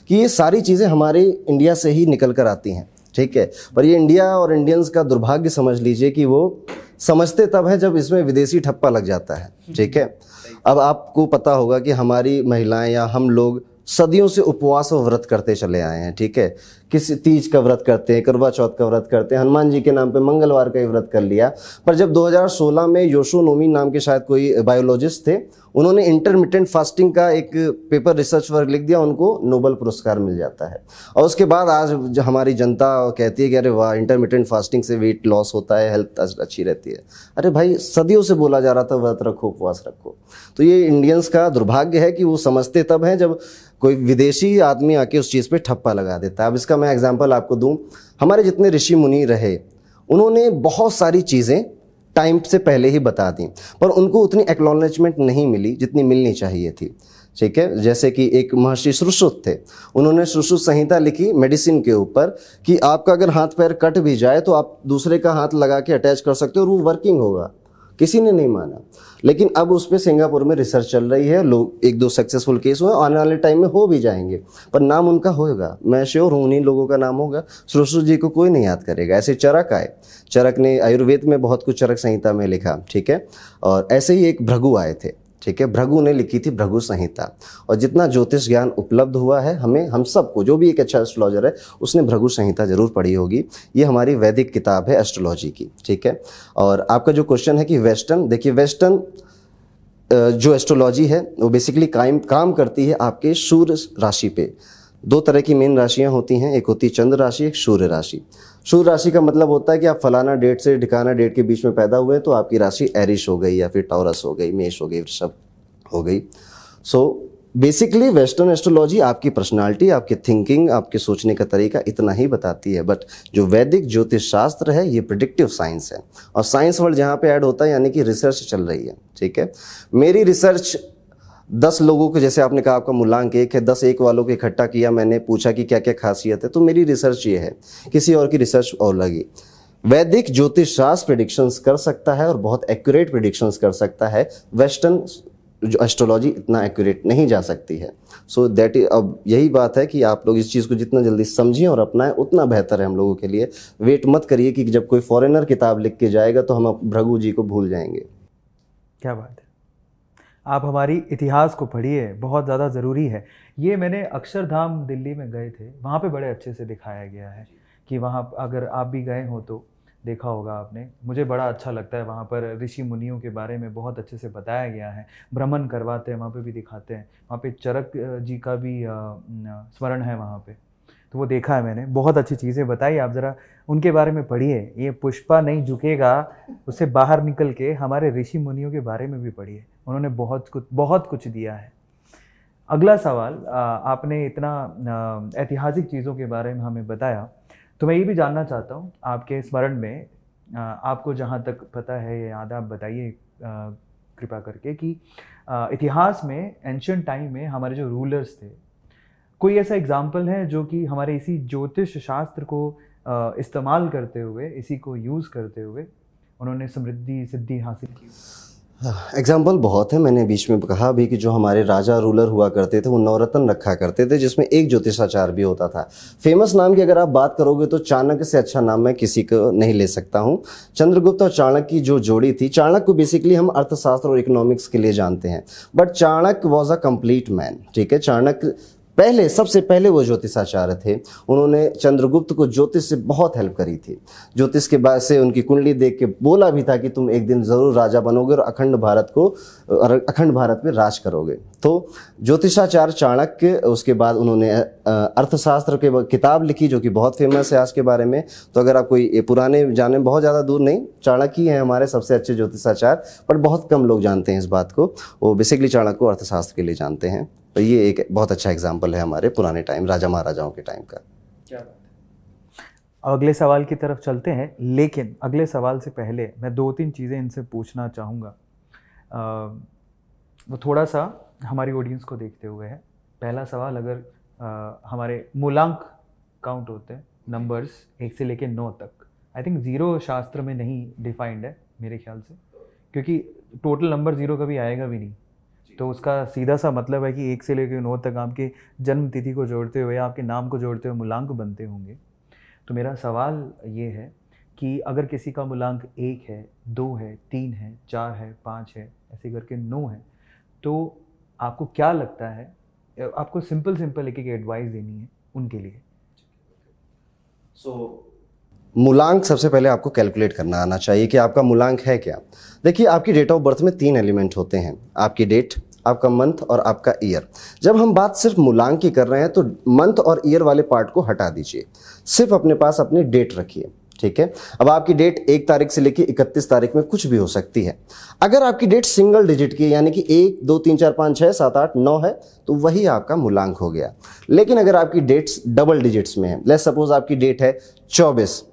कि ये सारी चीज़ें हमारे इंडिया से ही निकल कर आती हैं। ठीक है, पर ये इंडिया और इंडियंस का दुर्भाग्य समझ लीजिए कि वो समझते तब है जब इसमें विदेशी ठप्पा लग जाता है। ठीक है, अब आपको पता होगा कि हमारी महिलाएं या हम लोग सदियों से उपवास और व्रत करते चले आए हैं। ठीक है, किसी तीज का व्रत करते हैं, करवा चौथ का व्रत करते हैं, हनुमान जी के नाम पे मंगलवार का ही व्रत कर लिया। पर जब 2016 में योशोनोमी नाम के शायद कोई बायोलॉजिस्ट थे, उन्होंने इंटरमिटेंट फास्टिंग का एक पेपर रिसर्च वर्क लिख दिया, उनको नोबेल पुरस्कार मिल जाता है। और उसके बाद आज हमारी जनता कहती है कि अरे वाह, इंटरमिटेंट फास्टिंग से वेट लॉस होता है, हेल्थ अच्छी रहती है। अरे भाई, सदियों से बोला जा रहा था व्रत रखो, उपवास रखो। तो ये इंडियंस का दुर्भाग्य है कि वो समझते तब हैं जब कोई विदेशी आदमी आके उस चीज़ पे ठप्पा लगा देता है। अब इसका मैं एग्जांपल आपको दूं, हमारे जितने ऋषि मुनि रहे, उन्होंने बहुत सारी चीज़ें टाइम से पहले ही बता दी, पर उनको उतनी एक्नॉलेजमेंट नहीं मिली जितनी मिलनी चाहिए थी। ठीक है, जैसे कि एक महर्षि सुश्रुत थे, उन्होंने सुश्रुत संहिता लिखी मेडिसिन के ऊपर कि आपका अगर हाथ पैर कट भी जाए तो आप दूसरे का हाथ लगा के अटैच कर सकते हो और वो वर्किंग होगा। किसी ने नहीं माना, लेकिन अब उस पर सिंगापुर में रिसर्च चल रही है, लोग 1-2 सक्सेसफुल केस हुए, आने वाले टाइम में हो भी जाएंगे, पर नाम उनका होगा, मैं श्योर हूँ उन्हीं लोगों का नाम होगा। सुश्रुत जी को कोई नहीं याद करेगा। ऐसे चरक आए, चरक ने आयुर्वेद में बहुत कुछ चरक संहिता में लिखा, ठीक है, और ऐसे ही एक भृगु आए थे, ठीक है, भृगु ने लिखी थी भृगु संहिता, और जितना ज्योतिष ज्ञान उपलब्ध हुआ है हमें, हम सबको, जो भी एक अच्छा एस्ट्रोलॉजर है उसने भृगु संहिता जरूर पढ़ी होगी। ये हमारी वैदिक किताब है एस्ट्रोलॉजी की, ठीक है। और आपका जो क्वेश्चन है कि वेस्टर्न, देखिए वेस्टर्न जो एस्ट्रोलॉजी है वो बेसिकली काम करती है आपके सूर्य राशि पे। 2 तरह की मेन राशियां होती हैं, एक होती है चंद्र राशि, एक सूर्य राशि। सूर्य राशि का मतलब होता है कि आप फलाना डेट से ढिकाना डेट के बीच में पैदा हुए तो आपकी राशि एरिश हो गई, या फिर टॉरस हो गई, मेष हो गई, वृषभ हो गई। सो बेसिकली वेस्टर्न एस्ट्रोलॉजी आपकी पर्सनालिटी, आपकी थिंकिंग, आपके सोचने का तरीका इतना ही बताती है, बट जो वैदिक ज्योतिष शास्त्र है ये प्रिडिक्टिव साइंस है, और साइंस वर्ड जहाँ पे ऐड होता है यानी कि रिसर्च चल रही है, ठीक है। मेरी रिसर्च 10 लोगों को, जैसे आपने कहा आपका मूलांक 1 है, 10 एक वालों को इकट्ठा किया, मैंने पूछा कि क्या क्या खासियत है, तो मेरी रिसर्च ये है, किसी और की रिसर्च और लगी। वैदिक ज्योतिष शास्त्र प्रेडिक्शंस कर सकता है और बहुत एक्यूरेट प्रेडिक्शंस कर सकता है, वेस्टर्न जो एस्ट्रोलॉजी इतना एक्यूरेट नहीं जा सकती है। सो दैट इज, अब यही बात है कि आप लोग इस चीज़ को जितना जल्दी समझें और अपनाएं उतना बेहतर है हम लोगों के लिए। वेट मत करिए कि जब कोई फॉरेनर किताब लिख के जाएगा तो हम भृगु जी को भूल जाएंगे। क्या बात है, आप हमारी इतिहास को पढ़िए, बहुत ज़्यादा ज़रूरी है। ये मैंने अक्षरधाम दिल्ली में गए थे, वहाँ पे बड़े अच्छे से दिखाया गया है कि वहाँ, अगर आप भी गए हो तो देखा होगा आपने, मुझे बड़ा अच्छा लगता है। वहाँ पर ऋषि मुनियों के बारे में बहुत अच्छे से बताया गया है, भ्रमण करवाते हैं, वहाँ पे भी दिखाते हैं। वहाँ पे चरक जी का भी स्मरण है वहाँ पे, तो वो देखा है मैंने, बहुत अच्छी चीज़ें बताई। आप ज़रा उनके बारे में पढ़िए, ये पुष्पा नहीं झुकेगा उससे बाहर निकल के हमारे ऋषि मुनियों के बारे में भी पढ़िए, उन्होंने बहुत कुछ दिया है। अगला सवाल, आपने इतना ऐतिहासिक चीज़ों के बारे में हमें बताया, तो मैं ये भी जानना चाहता हूँ आपके स्मरण में, आपको जहाँ तक पता है या याद, आप बताइए कृपा करके कि इतिहास में, एंशिएंट टाइम में हमारे जो रूलर्स थे, कोई ऐसा एग्जाम्पल है जो कि हमारे इसी ज्योतिष शास्त्र को इस्तेमाल करते हुए, इसी को यूज़ करते हुए उन्होंने समृद्धि सिद्धि हासिल की? एग्जाम्पल बहुत है, मैंने बीच में कहा भी कि जो हमारे राजा रूलर हुआ करते थे वो नवरत्न रखा करते थे, जिसमें एक ज्योतिषाचार्य भी होता था। फेमस नाम की अगर आप बात करोगे तो चाणक्य से अच्छा नाम मैं किसी को नहीं ले सकता हूँ। चंद्रगुप्त और चाणक्य की जो जोड़ी थी, चाणक्य को बेसिकली हम अर्थशास्त्र और इकोनॉमिक्स के लिए जानते हैं, but Chanakya was a complete man, ठीक है। चाणक्य सबसे पहले वो ज्योतिषाचार्य थे, उन्होंने चंद्रगुप्त को ज्योतिष से बहुत हेल्प करी थी। ज्योतिष के बाद से उनकी कुंडली देख के बोला भी था कि तुम एक दिन जरूर राजा बनोगे और अखंड भारत पे राज करोगे। तो ज्योतिषाचार्य चाणक्य, उसके बाद उन्होंने अर्थशास्त्र के किताब लिखी जो कि बहुत फेमस है आज के बारे में। तो अगर आप कोई पुराने जाने, बहुत ज़्यादा दूर नहीं, चाणक्य ही हैं हमारे सबसे अच्छे ज्योतिषाचार्य, पर बहुत कम लोग जानते हैं इस बात को। वो बेसिकली चाणक्य को अर्थशास्त्र के लिए जानते हैं। तो ये एक बहुत अच्छा एग्जाम्पल है हमारे पुराने टाइम, राजा महाराजाओं के टाइम का। क्या बात है। अब अगले सवाल की तरफ चलते हैं, लेकिन अगले सवाल से पहले मैं 2-3 चीज़ें इनसे पूछना चाहूँगा। वो थोड़ा सा हमारी ऑडियंस को देखते हुए है। पहला सवाल, अगर हमारे मूलांक काउंट होते हैं, नंबर्स 1 से लेकर 9 तक, आई थिंक 0 शास्त्र में नहीं डिफाइंड है मेरे ख्याल से, क्योंकि टोटल नंबर 0 कभी आएगा भी नहीं। तो उसका सीधा सा मतलब है कि 1 से लेकर 9 तक आपके जन्म तिथि को जोड़ते हुए, आपके नाम को जोड़ते हुए मूलांक बनते होंगे। तो मेरा सवाल ये है कि अगर किसी का मूलांक 1 है, 2 है, 3 है, 4 है, 5 है, ऐसे करके 9 है, तो आपको क्या लगता है, आपको सिंपल एक एडवाइस देनी है उनके लिए। मूलांक सबसे पहले आपको कैलकुलेट करना आना चाहिए कि आपका मूलांक है क्या। देखिए, आपकी डेट ऑफ बर्थ में 3 एलिमेंट होते हैं, आपकी डेट, आपका मंथ और आपका ईयर। जब हम बात सिर्फ मूलांक की कर रहे हैं तो मंथ और ईयर वाले पार्ट को हटा दीजिए, सिर्फ अपने पास अपनी डेट रखिए, ठीक है। अब आपकी डेट 1 तारीख से लेकर 31 तारीख में कुछ भी हो सकती है। अगर आपकी डेट सिंगल डिजिट की है, यानी कि 1, 2, 3, 4, 5, 6, 7, 8, 9 है, तो वही आपका मूलांक हो गया। लेकिन अगर आपकी डेट्स डबल डिजिट्स में है, लेट्स सपोज आपकी डेट है 24,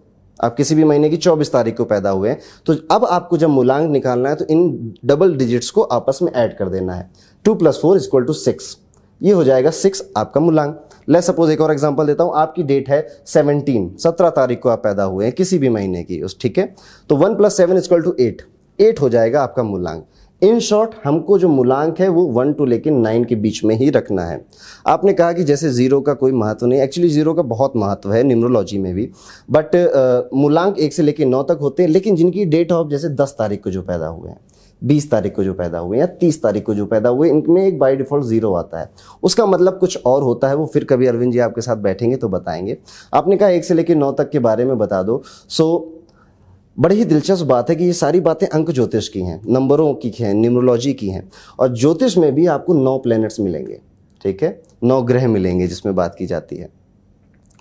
आप किसी भी महीने की 24 तारीख को पैदा हुए हैं, तो अब आपको जब मूलांक निकालना है तो इन डबल डिजिट्स को आपस में ऐड कर देना है। 2 + 4 = 6, ये हो जाएगा 6 आपका मूलांक। लेट्स सपोज एक और एग्जांपल देता हूं, आपकी डेट है 17 तारीख को आप पैदा हुए हैं किसी भी महीने की, ठीक है। तो 1 + 7 = 8, 8 हो जाएगा आपका मूलांक। इन शॉर्ट हमको जो मूलांक है वो 1 to लेके 9 के बीच में ही रखना है। आपने कहा कि जैसे जीरो का कोई महत्व नहीं, एक्चुअली जीरो का बहुत महत्व है न्यूमरोलॉजी में भी, बट मूलांक 1 से लेके 9 तक होते हैं। लेकिन जिनकी डेट ऑफ जैसे 10 तारीख को जो पैदा हुए हैं, 20 तारीख को जो पैदा हुए या 30 तारीख को जो पैदा हुए, इनमें एक बाय डिफॉल्ट जीरो आता है। उसका मतलब कुछ और होता है, वो फिर कभी अरविंद जी आपके साथ बैठेंगे तो बताएंगे। आपने कहा 1 से लेके 9 तक के बारे में बता दो। सो बड़ी ही दिलचस्प बात है कि ये सारी बातें अंक ज्योतिष की हैं, नंबरों की हैं, न्यूमरोलॉजी की हैं। और ज्योतिष में भी आपको 9 प्लैनेट्स मिलेंगे, ठीक है, 9 ग्रह मिलेंगे जिसमें बात की जाती है।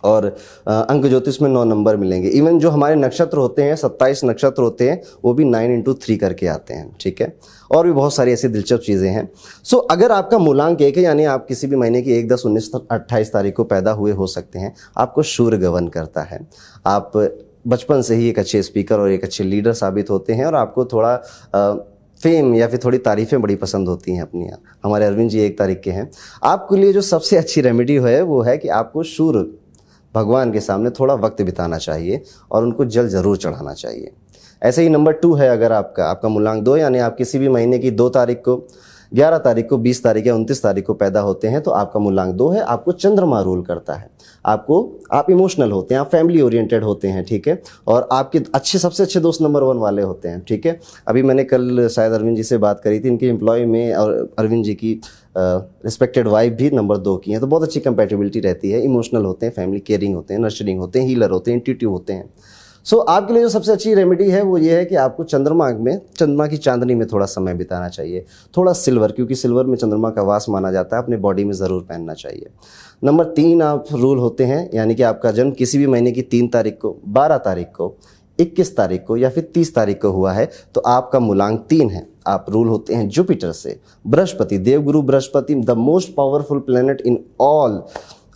और अंक ज्योतिष में 9 नंबर मिलेंगे। इवन जो हमारे नक्षत्र होते हैं, 27 नक्षत्र होते हैं, वो भी 9 into 3 करके आते हैं, ठीक है। और भी बहुत सारी ऐसी दिलचस्प चीज़ें हैं। सो अगर आपका मूलांक 1 है, यानी आप किसी भी महीने की 1, 10, 19, 28 तारीख को पैदा हुए हो सकते हैं, आपको सूर्य गमन करता है। आप बचपन से ही एक अच्छे स्पीकर और एक अच्छे लीडर साबित होते हैं, और आपको थोड़ा फेम या फिर थोड़ी तारीफ़ें बड़ी पसंद होती हैं अपनी। हमारे अरविंद जी 1 तारीख के हैं। आपके लिए जो सबसे अच्छी रेमेडी है वो है कि आपको सूर्य भगवान के सामने थोड़ा वक्त बिताना चाहिए और उनको जल ज़रूर चढ़ाना चाहिए। ऐसे ही नंबर 2 है, अगर आपका मूलांक 2, यानी आप किसी भी महीने की 2 तारीख को, 11 तारीख को, 20 तारीख या 29 तारीख को पैदा होते हैं, तो आपका मूलांक 2 है। आपको चंद्रमा रूल करता है। आप इमोशनल होते हैं, आप फैमिली ओरिएंटेड होते हैं, ठीक है। और आपके सबसे अच्छे दोस्त नंबर 1 वाले होते हैं, ठीक है। अभी मैंने कल शायद अरविंद जी से बात करी थी, इनके एम्प्लॉय में और अरविंद जी की रिस्पेक्टेड वाइफ भी नंबर 2 की हैं, तो बहुत अच्छी कंपैटिबिलिटी रहती है। इमोशनल होते हैं, फैमिली केयरिंग होते हैं, नर्चरिंग होते हैं, हीलर होते हैं, इंट्यूटिव होते हैं। सो आपके लिए जो सबसे अच्छी रेमेडी है वो ये है कि आपको चंद्रमा की चांदनी में थोड़ा समय बिताना चाहिए। थोड़ा सिल्वर, क्योंकि सिल्वर में चंद्रमा का वास माना जाता है, अपने बॉडी में ज़रूर पहनना चाहिए। नंबर 3 आप रूल होते हैं, यानी कि आपका जन्म किसी भी महीने की 3 तारीख को, 12 तारीख को, 21 तारीख को या फिर 30 तारीख को हुआ है, तो आपका मूलांक 3 है। आप रूल होते हैं जुपिटर से। Brihaspati, Devguru Brihaspati, the most powerful planet in all.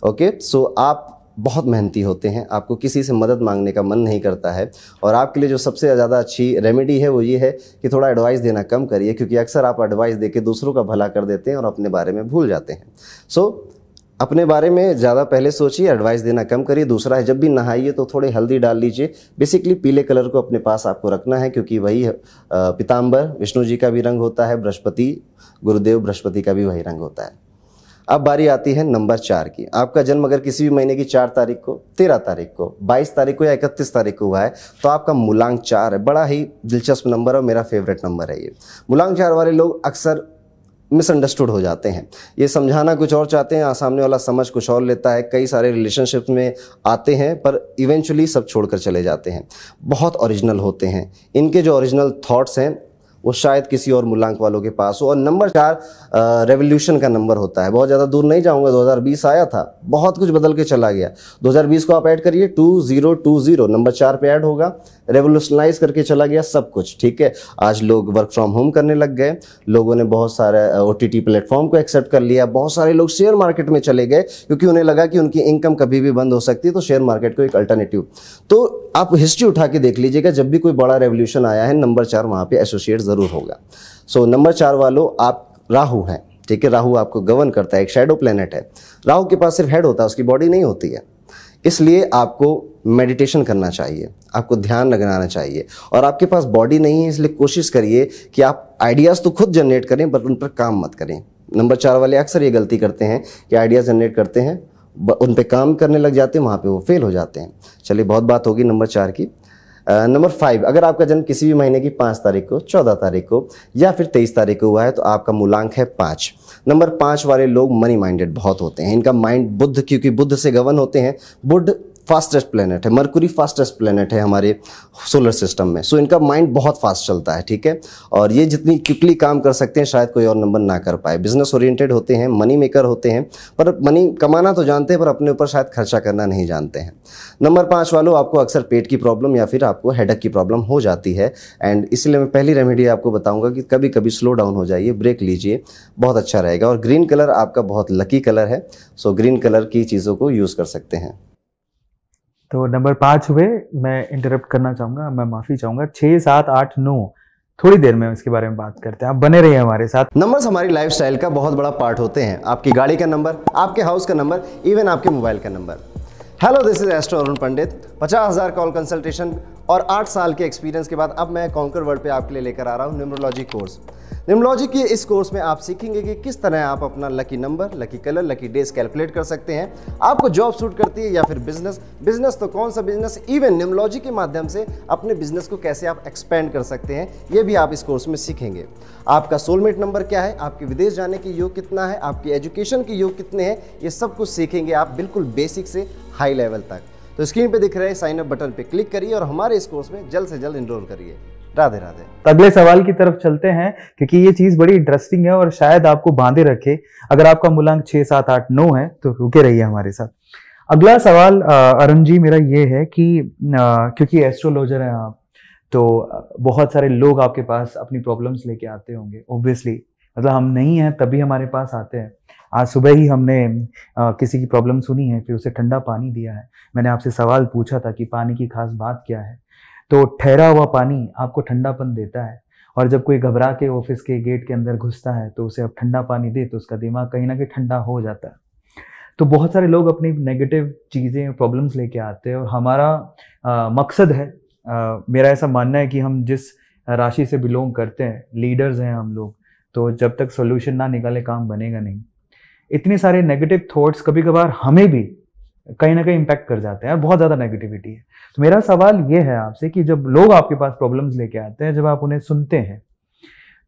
Okay, so आप बहुत मेहनती होते हैं, आपको किसी से मदद मांगने का मन नहीं करता है। और आपके लिए जो सबसे ज़्यादा अच्छी रेमेडी है वो ये है कि थोड़ा एडवाइस देना कम करिए, क्योंकि अक्सर आप एडवाइस देके दूसरों का भला कर देते हैं और अपने बारे में भूल जाते हैं। सो अपने बारे में ज़्यादा पहले सोचिए, एडवाइस देना कम करिए। दूसरा है, जब भी नहाइए तो थोड़े हल्दी डाल लीजिए। बेसिकली पीले कलर को अपने पास आपको रखना है, क्योंकि वही पीताम्बर विष्णु जी का भी रंग होता है, बृहस्पति, गुरुदेव बृहस्पति का भी वही रंग होता है। अब बारी आती है नंबर 4 की। आपका जन्म अगर किसी भी महीने की 4 तारीख को, 13 तारीख को, 22 तारीख को या 31 तारीख को हुआ है, तो आपका मूलांक 4 है। बड़ा ही दिलचस्प नंबर है, मेरा फेवरेट नंबर है ये। मूलांक 4 वाले लोग अक्सर मिसअंडरस्टूड हो जाते हैं। ये समझाना कुछ और चाहते हैं, सामने वाला समझ कुछ और लेता है। कई सारे रिलेशनशिप में आते हैं पर इवेंचुअली सब छोड़कर चले जाते हैं। बहुत ओरिजिनल होते हैं। इनके जो ओरिजिनल थॉट्स हैं वो शायद किसी और मूलांक वालों के पास हो। और नंबर 4 रेवोल्यूशन का नंबर होता है। बहुत ज़्यादा दूर नहीं जाऊंगा, 2020 आया था, बहुत कुछ बदल के चला गया। 2020 को आप ऐड करिए, 2020 नंबर 4 पे ऐड होगा। रेवोल्यूशनाइज करके चला गया सब कुछ, ठीक है। आज लोग वर्क फ्रॉम होम करने लग गए, लोगों ने बहुत सारे OTT प्लेटफॉर्म को एक्सेप्ट कर लिया। बहुत सारे लोग शेयर मार्केट में चले गए, क्योंकि उन्हें लगा कि उनकी इनकम कभी भी बंद हो सकती है, तो शेयर मार्केट को एक अल्टरनेटिव। तो आप हिस्ट्री उठा के देख लीजिएगा, जब भी कोई बड़ा रेवोल्यूशन आया है, नंबर 4 वहाँ पे एसोसिएट ज़रूर होगा। सो नंबर 4 वालों, आप राहु हैं, ठीक है। राहु आपको गवर्न करता है, एक शैडो प्लेनेट है। राहु के पास सिर्फ हेड होता है, उसकी बॉडी नहीं होती है। इसलिए आपको मेडिटेशन करना चाहिए, आपको ध्यान लगाना चाहिए। और आपके पास बॉडी नहीं है, इसलिए कोशिश करिए कि आप आइडियाज़ तो खुद जनरेट करें, पर उन पर काम मत करें। नंबर 4 वाले अक्सर ये गलती करते हैं कि आइडियाज़ जनरेट करते हैं, उन पे काम करने लग जाते हैं, वहाँ पे वो फेल हो जाते हैं। चलिए, बहुत बात होगी नंबर 4 की। नंबर 5, अगर आपका जन्म किसी भी महीने की 5 तारीख को, 14 तारीख को या फिर 23 तारीख को हुआ है, तो आपका मूलांक है 5। नंबर 5 वाले लोग मनी माइंडेड बहुत होते हैं। इनका माइंड बुध, क्योंकि बुध से गवर्न होते हैं। बुध फास्टेस्ट प्लेनेट है, मरकुरी फास्टेस्ट प्लेनेट है हमारे सोलर सिस्टम में। सो इनका माइंड बहुत फास्ट चलता है, ठीक है। और ये जितनी क्विकली काम कर सकते हैं शायद कोई और नंबर ना कर पाए। बिजनेस ओरिएंटेड होते हैं, मनी मेकर होते हैं, पर मनी कमाना तो जानते हैं, पर अपने ऊपर शायद खर्चा करना नहीं जानते हैं। नंबर 5 वालों, आपको अक्सर पेट की प्रॉब्लम या फिर आपको हेडेक की प्रॉब्लम हो जाती है। एंड इसलिए मैं पहली रेमेडी आपको बताऊंगा कि कभी कभी स्लो डाउन हो जाइए, ब्रेक लीजिए, बहुत अच्छा रहेगा। और ग्रीन कलर आपका बहुत लकी कलर है। सो ग्रीन कलर की चीज़ों को यूज़ कर सकते हैं। तो नंबर 5 हुए। मैं इंटरप्ट करना चाहूँगा, मैं माफ़ी चाहूँगा। 6, 7, 8, 9 थोड़ी देर में इसके बारे में बात करते हैं। आप बने रहिए हमारे साथ। नंबर्स हमारी लाइफस्टाइल का बहुत बड़ा पार्ट होते हैं। आपकी गाड़ी का नंबर, आपके हाउस का नंबर, इवन आपके मोबाइल का number. Hello, this is astro Arun Pandit. 50,000 call consultation और 8 साल के एक्सपीरियंस के बाद अब मैं कॉन्कर वर्ल्ड पे आपके लिए लेकर आ रहा हूँ न्यूमरोलॉजी कोर्स। न्यूमरोलॉजी के इस कोर्स में आप सीखेंगे कि किस तरह आप अपना lucky number, lucky colour, lucky days calculate कर सकते हैं। आपको जॉब सूट करती है या फिर बिजनेस तो कौन सा बिजनेस, इवन न्यूमरोलॉजी के माध्यम से अपने बिजनेस को कैसे आप एक्सपेंड कर सकते हैं, ये भी आप इस कोर्स में सीखेंगे। आपका सोलमेट नंबर क्या है, आपके विदेश जाने की योग कितना है, आपकी एजुकेशन की योग कितने हैं, ये सब कुछ सीखेंगे आप बिल्कुल बेसिक से हाई लेवल तक। तो स्क्रीन पे दिख रहे साइन अप बटन पे क्लिक करिए और हमारे इस कोर्स में जल्द से जल्द एनरोल करिए। राधे राधे। तो अगले सवाल की तरफ चलते हैं, क्योंकि ये चीज बड़ी इंटरेस्टिंग है और शायद आपको बांधे रखे। अगर आपका मूलांक 6, 7, 8, 9 है तो रुके रहिए हमारे साथ। अगला सवाल अरुण जी मेरा ये है कि क्योंकि एस्ट्रोलॉजर हैं आप, तो बहुत सारे लोग आपके पास अपनी प्रॉब्लम्स लेके आते होंगे। ऑब्वियसली, मतलब हम नहीं हैं तभी हमारे पास आते हैं। आज सुबह ही हमने किसी की प्रॉब्लम सुनी है, फिर उसे ठंडा पानी दिया है। मैंने आपसे सवाल पूछा था कि पानी की खास बात क्या है, तो ठहरा हुआ पानी आपको ठंडापन देता है। और जब कोई घबरा के ऑफिस के गेट के अंदर घुसता है तो उसे अब ठंडा पानी दे तो उसका दिमाग कहीं ना कहीं ठंडा हो जाता है। तो बहुत सारे लोग अपनी नेगेटिव चीज़ें, प्रॉब्लम्स लेके आते हैं और हमारा मकसद है, मेरा ऐसा मानना है कि हम जिस राशि से बिलोंग करते हैं, लीडर्स हैं हम लोग, तो जब तक सोल्यूशन ना निकाले काम बनेगा नहीं। इतने सारे नेगेटिव थॉट्स कभी कभार हमें भी कहीं ना कहीं इम्पैक्ट कर जाते हैं, बहुत ज़्यादा नेगेटिविटी है। तो मेरा सवाल ये है आपसे कि जब लोग आपके पास प्रॉब्लम्स लेके आते हैं, जब आप उन्हें सुनते हैं,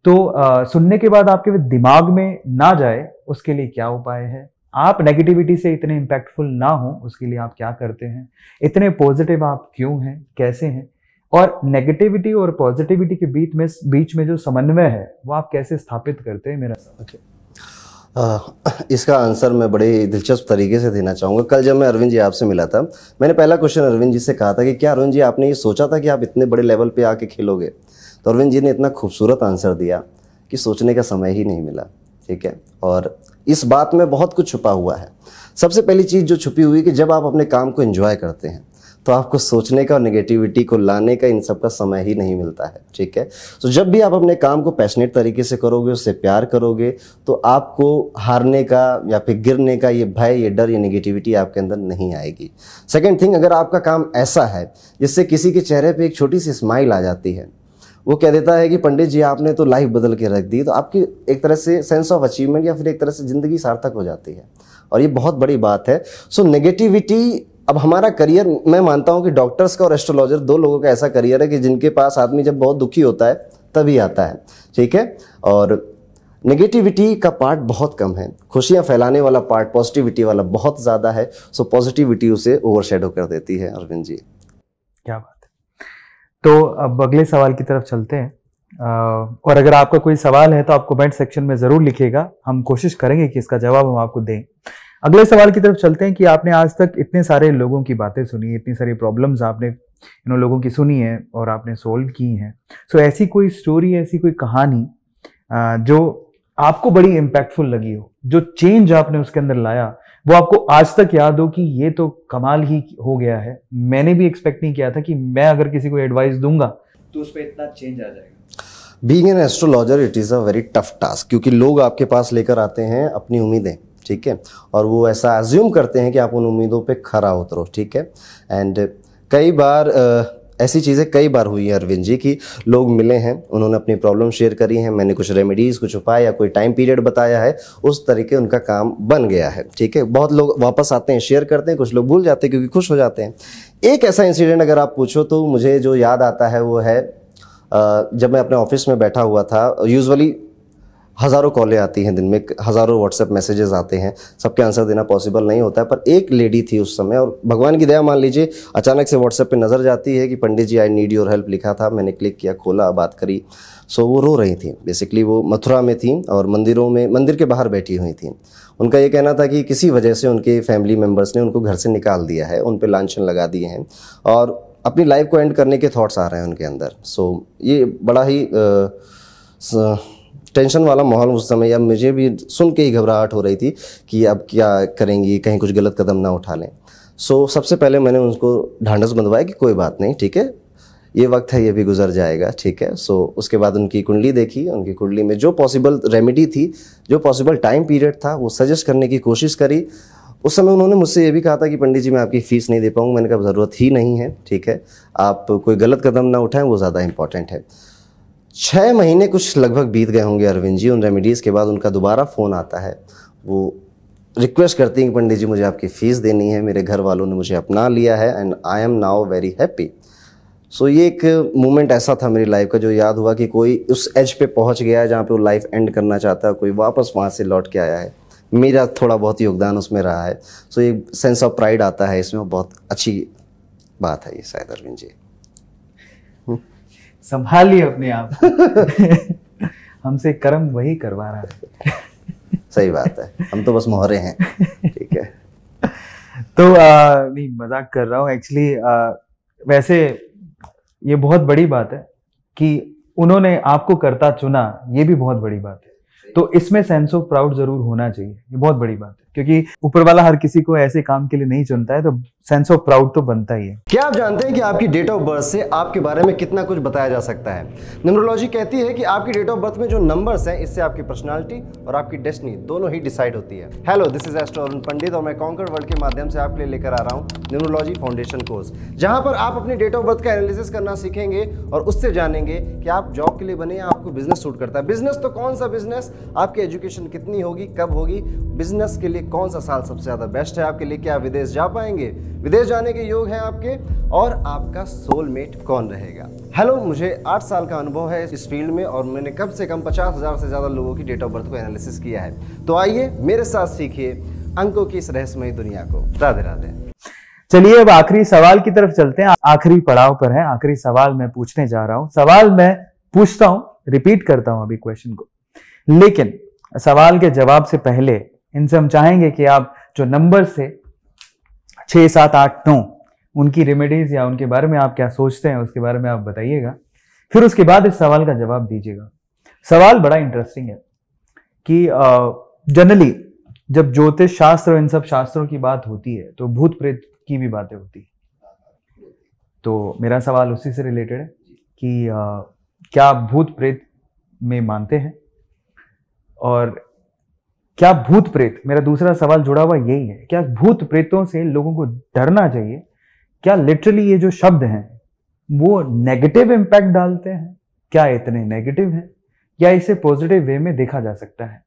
तो सुनने के बाद आपके दिमाग में ना जाए उसके लिए क्या उपाय है? आप नेगेटिविटी से इतने इम्पैक्टफुल ना हो उसके लिए आप क्या करते हैं? इतने पॉजिटिव आप क्यों हैं, कैसे हैं? और नेगेटिविटी और पॉजिटिविटी के बीच में जो समन्वय है वो आप कैसे स्थापित करते हैं, मेरा सवाल। इसका आंसर मैं बड़े दिलचस्प तरीके से देना चाहूँगा। कल जब मैं अरविंद जी आपसे मिला था, मैंने पहला क्वेश्चन अरविंद जी से कहा था कि क्या अरविंद जी आपने ये सोचा था कि आप इतने बड़े लेवल पे आके खेलोगे? तो अरविंद जी ने इतना खूबसूरत आंसर दिया कि सोचने का समय ही नहीं मिला। ठीक है, और इस बात में बहुत कुछ छुपा हुआ है। सबसे पहली चीज़ जो छुपी हुई कि जब आप अपने काम को एंजॉय करते हैं तो आपको सोचने का और नेगेटिविटी को लाने का, इन सब का समय ही नहीं मिलता है। ठीक है, तो जब भी आप अपने काम को पैशनेट तरीके से करोगे, उससे प्यार करोगे, तो आपको हारने का या फिर गिरने का ये भय, ये डर, ये नेगेटिविटी आपके अंदर नहीं आएगी। सेकेंड थिंग, अगर आपका काम ऐसा है जिससे किसी के चेहरे पे एक छोटी सी स्माइल आ जाती है, वो कह देता है कि पंडित जी आपने तो लाइफ बदल के रख दी, तो आपकी एक तरह से सेंस ऑफ अचीवमेंट या फिर एक तरह से ज़िंदगी सार्थक हो जाती है, और ये बहुत बड़ी बात है। सो नेगेटिविटी, अब हमारा करियर, मैं मानता हूं कि डॉक्टर्स का और एस्ट्रोलॉजर, दो लोगों का ऐसा करियर है कि जिनके पास आदमी जब बहुत दुखी होता है तभी आता है। ठीक है, और नेगेटिविटी का पार्ट बहुत कम है, खुशियां फैलाने वाला पार्ट, पॉजिटिविटी वाला बहुत ज़्यादा है। सो पॉजिटिविटी उसे ओवरशैडो कर देती है। अरविंद जी, क्या बात है। तो अब अगले सवाल की तरफ चलते हैं, और अगर आपका कोई सवाल है तो आप कमेंट सेक्शन में ज़रूर लिखिएगा, हम कोशिश करेंगे कि इसका जवाब हम आपको दें। अगले सवाल की तरफ चलते हैं कि आपने आज तक इतने सारे लोगों की बातें सुनी, इतनी सारी प्रॉब्लम्स आपने इन लोगों की सुनी है और आपने सोल्व की हैं। सो ऐसी कोई स्टोरी, ऐसी कोई कहानी जो आपको बड़ी इम्पैक्टफुल लगी हो, जो चेंज आपने उसके अंदर लाया, वो आपको आज तक याद हो कि ये तो कमाल ही हो गया है, मैंने भी एक्सपेक्ट नहीं किया था कि मैं अगर किसी को एडवाइस दूंगा तो उस पर इतना चेंज आ जाएगा। Being an astrologer it is a very tough task, क्योंकि लोग आपके पास लेकर आते हैं अपनी उम्मीदें। ठीक है, और वो ऐसा अज्यूम करते हैं कि आप उन उम्मीदों पे खरा उतरो। ठीक है, एंड कई बार ऐसी चीज़ें कई बार हुई है अरविंद जी की लोग मिले हैं, उन्होंने अपनी प्रॉब्लम शेयर करी हैं, मैंने कुछ रेमेडीज़, कुछ उपाय या कोई टाइम पीरियड बताया है, उस तरीके उनका काम बन गया है। ठीक है, बहुत लोग वापस आते हैं, शेयर करते हैं, कुछ लोग भूल जाते हैं क्योंकि खुश हो जाते हैं। एक ऐसा इंसिडेंट अगर आप पूछो तो मुझे जो याद आता है वो है, जब मैं अपने ऑफिस में बैठा हुआ था, यूजुअली हज़ारों कॉलें आती हैं दिन में, हज़ारों व्हाट्सएप मैसेजेस आते हैं, सबके आंसर देना पॉसिबल नहीं होता है, पर एक लेडी थी उस समय, और भगवान की दया मान लीजिए, अचानक से व्हाट्सएप पे नज़र जाती है कि पंडित जी आई नीड योर हेल्प लिखा था। मैंने क्लिक किया, खोला, बात करी। सो वो रो रही थी। बेसिकली वो मथुरा में थी और मंदिर के बाहर बैठी हुई थी। उनका ये कहना था कि किसी वजह से उनके फैमिली मेम्बर्स ने उनको घर से निकाल दिया है, उन पर लांछन लगा दिए हैं और अपनी लाइफ को एंड करने के थॉट्स आ रहे हैं उनके अंदर। सो ये बड़ा ही टेंशन वाला माहौल उस समय, या मुझे भी सुन के ही घबराहट हो रही थी कि अब क्या करेंगी, कहीं कुछ गलत कदम ना उठा लें। सो सबसे पहले मैंने उनको ढांढस बंधवाया कि कोई बात नहीं, ठीक है, ये वक्त है, ये भी गुजर जाएगा। ठीक है, सो उसके बाद उनकी कुंडली देखी, उनकी कुंडली में जो पॉसिबल रेमेडी थी, जो पॉसिबल टाइम पीरियड था, वो सजेस्ट करने की कोशिश करी। उस समय उन्होंने मुझसे ये भी कहा था कि पंडित जी मैं आपकी फ़ीस नहीं दे पाऊंगा। मैंने कहा ज़रूरत ही नहीं है, ठीक है, आप कोई गलत कदम ना उठाएं, वो ज़्यादा इंपॉर्टेंट है। 6 महीने कुछ लगभग बीत गए होंगे अरविंद जी उन रेमेडीज़ के बाद। उनका दोबारा फ़ोन आता है, वो रिक्वेस्ट करती हैं कि पंडित जी मुझे आपकी फ़ीस देनी है, मेरे घर वालों ने मुझे अपना लिया है and I am now very happy. So ये एक मोमेंट ऐसा था मेरी लाइफ का जो याद हुआ कि कोई उस एज पे पहुंच गया है जहाँ पे वो लाइफ एंड करना चाहता है, कोई वापस वहाँ से लौट के आया है। मेरा थोड़ा बहुत योगदान उसमें रहा है। सो ये सेंस ऑफ प्राइड आता है इसमें, बहुत अच्छी बात है ये शायद अरविंद जी। संभालिए अपने आप। हमसे कर्म वही करवा रहा है। सही बात है, हम तो बस मोहरे हैं, ठीक है। तो नहीं, मजाक कर रहा हूँ एक्चुअली। वैसे ये बहुत बड़ी बात है कि उन्होंने आपको करता चुना, ये भी बहुत बड़ी बात है। तो इसमें सेंस ऑफ प्राउड जरूर होना चाहिए, ये बहुत बड़ी बात है, क्योंकि ऊपर वाला हर किसी को ऐसे काम के लिए नहीं चुनता है, तो सेंस ऑफ प्राउड तो बनता ही है। क्या आप जानते हैं कि आपकी डेट ऑफ बर्थ से आपके बारे में कितना कुछ बताया जा सकता है? न्यूमरोलॉजी कहती है कि आपकी डेट ऑफ बर्थ में जो नंबर्स हैं, इससे आपकी पर्सनालिटी और आपकी डेस्टिनी दोनों ही डिसाइड होती है। Hello, this is astro Arun Pandit और मैं कॉन्कर वर्ल्ड के माध्यम से आपके लिए लेकर आ रहा हूँ न्यूमरोलॉजी फाउंडेशन कोर्स, जहां पर आप अपनी डेट ऑफ बर्थ का एनालिसिस करना सीखेंगे और उससे जानेंगे कि आप जॉब के लिए बने या आपको बिजनेस सूट करता है। बिजनेस तो कौन सा बिजनेस, आपकी एजुकेशन कितनी होगी, कब होगी, बिजनेस के लिए कौन सा साल सबसे ज्यादा बेस्ट है आपके लिए, क्या विदेश जा पाएंगे, विदेश जाने के योग हैं आपके, और आपका सोलमेट कौन रहेगा। हेलो, मुझे 8 साल का अनुभव है इस फील्ड में और मैंने कम से कम 50,000 से ज्यादा लोगों की डेट ऑफ बर्थ को एनालिसिस किया है। तो आइए मेरे साथ सीखिए अंकों की इस रहस्यमयी दुनिया को। राधे राधे। चलिए अब आखिरी सवाल की तरफ चलते हैं। आखिरी पड़ाव पर है, आखिरी सवाल मैं पूछने जा रहा हूं। सवाल मैं पूछता हूं, रिपीट करता हूं अभी क्वेश्चन को, लेकिन सवाल के जवाब से पहले इनसे हम चाहेंगे कि आप जो नंबर से 6, 7, 8, 9 उनकी रेमेडीज या उनके बारे में आप क्या सोचते हैं उसके बारे में आप बताइएगा, फिर उसके बाद इस सवाल का जवाब दीजिएगा। सवाल बड़ा इंटरेस्टिंग है कि जनरली जब ज्योतिष शास्त्र और इन सब शास्त्रों की बात होती है तो भूत प्रेत की भी बातें होती है। तो मेरा सवाल उसी से रिलेटेड है कि क्या आप भूत प्रेत में मानते हैं, और क्या भूत प्रेत, मेरा दूसरा सवाल जुड़ा हुआ यही है, क्या भूत प्रेतों से लोगों को डरना चाहिए? क्या लिटरली ये जो शब्द हैं वो नेगेटिव इंपैक्ट डालते हैं? क्या इतने नेगेटिव हैं, या इसे पॉजिटिव वे में देखा जा सकता है?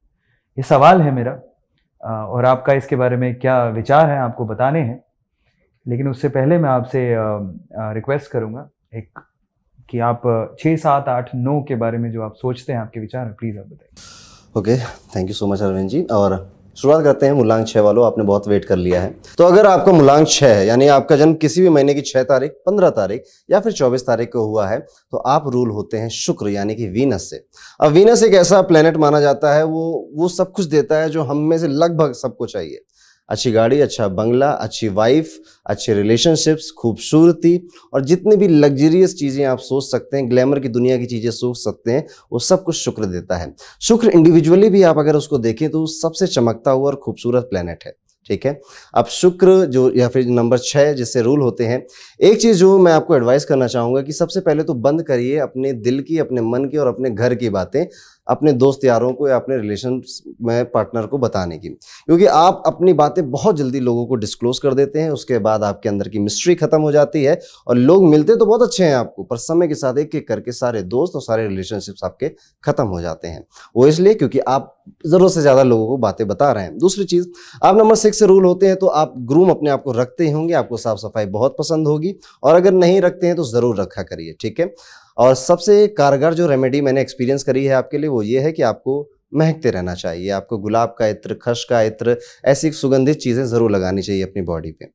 ये सवाल है मेरा, और आपका इसके बारे में क्या विचार है आपको बताने हैं। लेकिन उससे पहले मैं आपसे रिक्वेस्ट करूंगा एक कि आप 6, 7, 8, 9 के बारे में जो आप सोचते हैं, आपके विचार है, प्लीज आप बताइए। Okay, thank you so much Arvind ji. और शुरुआत करते हैं मूलांक 6 वालों, आपने बहुत वेट कर लिया है। तो अगर आपका मूलांक 6 है, यानी आपका जन्म किसी भी महीने की 6 तारीख, 15 तारीख या फिर 24 तारीख को हुआ है, तो आप रूल होते हैं शुक्र यानी कि वीनस से। अब वीनस एक ऐसा प्लेनेट माना जाता है, वो सब कुछ देता है जो हम में से लगभग सबको चाहिए। अच्छी गाड़ी, अच्छा बंगला, अच्छी वाइफ, अच्छे रिलेशनशिप्स, खूबसूरती और जितनी भी लग्जरियस चीज़ें आप सोच सकते हैं, ग्लैमर की दुनिया की चीज़ें सोच सकते हैं, वो सब कुछ शुक्र देता है। शुक्र इंडिविजुअली भी आप अगर उसको देखें तो सबसे चमकता हुआ और खूबसूरत प्लेनेट है, ठीक है। अब शुक्र जो या फिर नंबर 6 जिससे रूल होते हैं, एक चीज़ जो मैं आपको एडवाइस करना चाहूँगा कि सबसे पहले तो बंद करिए अपने दिल की, अपने मन की और अपने घर की बातें अपने दोस्त यारों को या अपने रिलेशन में पार्टनर को बताने की, क्योंकि आप अपनी बातें बहुत जल्दी लोगों को डिस्क्लोज कर देते हैं। उसके बाद आपके अंदर की मिस्ट्री खत्म हो जाती है और लोग मिलते तो बहुत अच्छे हैं आपको, पर समय के साथ एक एक करके सारे दोस्त और सारे रिलेशनशिप्स आपके खत्म हो जाते हैं। वो इसलिए क्योंकि आप जरूरत से ज्यादा लोगों को बातें बता रहे हैं। दूसरी चीज, आप नंबर 6 से रूल होते हैं तो आप ग्रूम अपने आप को रखते ही होंगे, आपको साफ सफाई बहुत पसंद होगी, और अगर नहीं रखते हैं तो जरूर रखा करिए, ठीक है। और सबसे कारगर जो रेमेडी मैंने एक्सपीरियंस करी है आपके लिए वो ये है कि आपको महकते रहना चाहिए। आपको गुलाब का इत्र, खश का इत्र, ऐसी सुगंधित चीजें जरूर लगानी चाहिए अपनी बॉडी पे।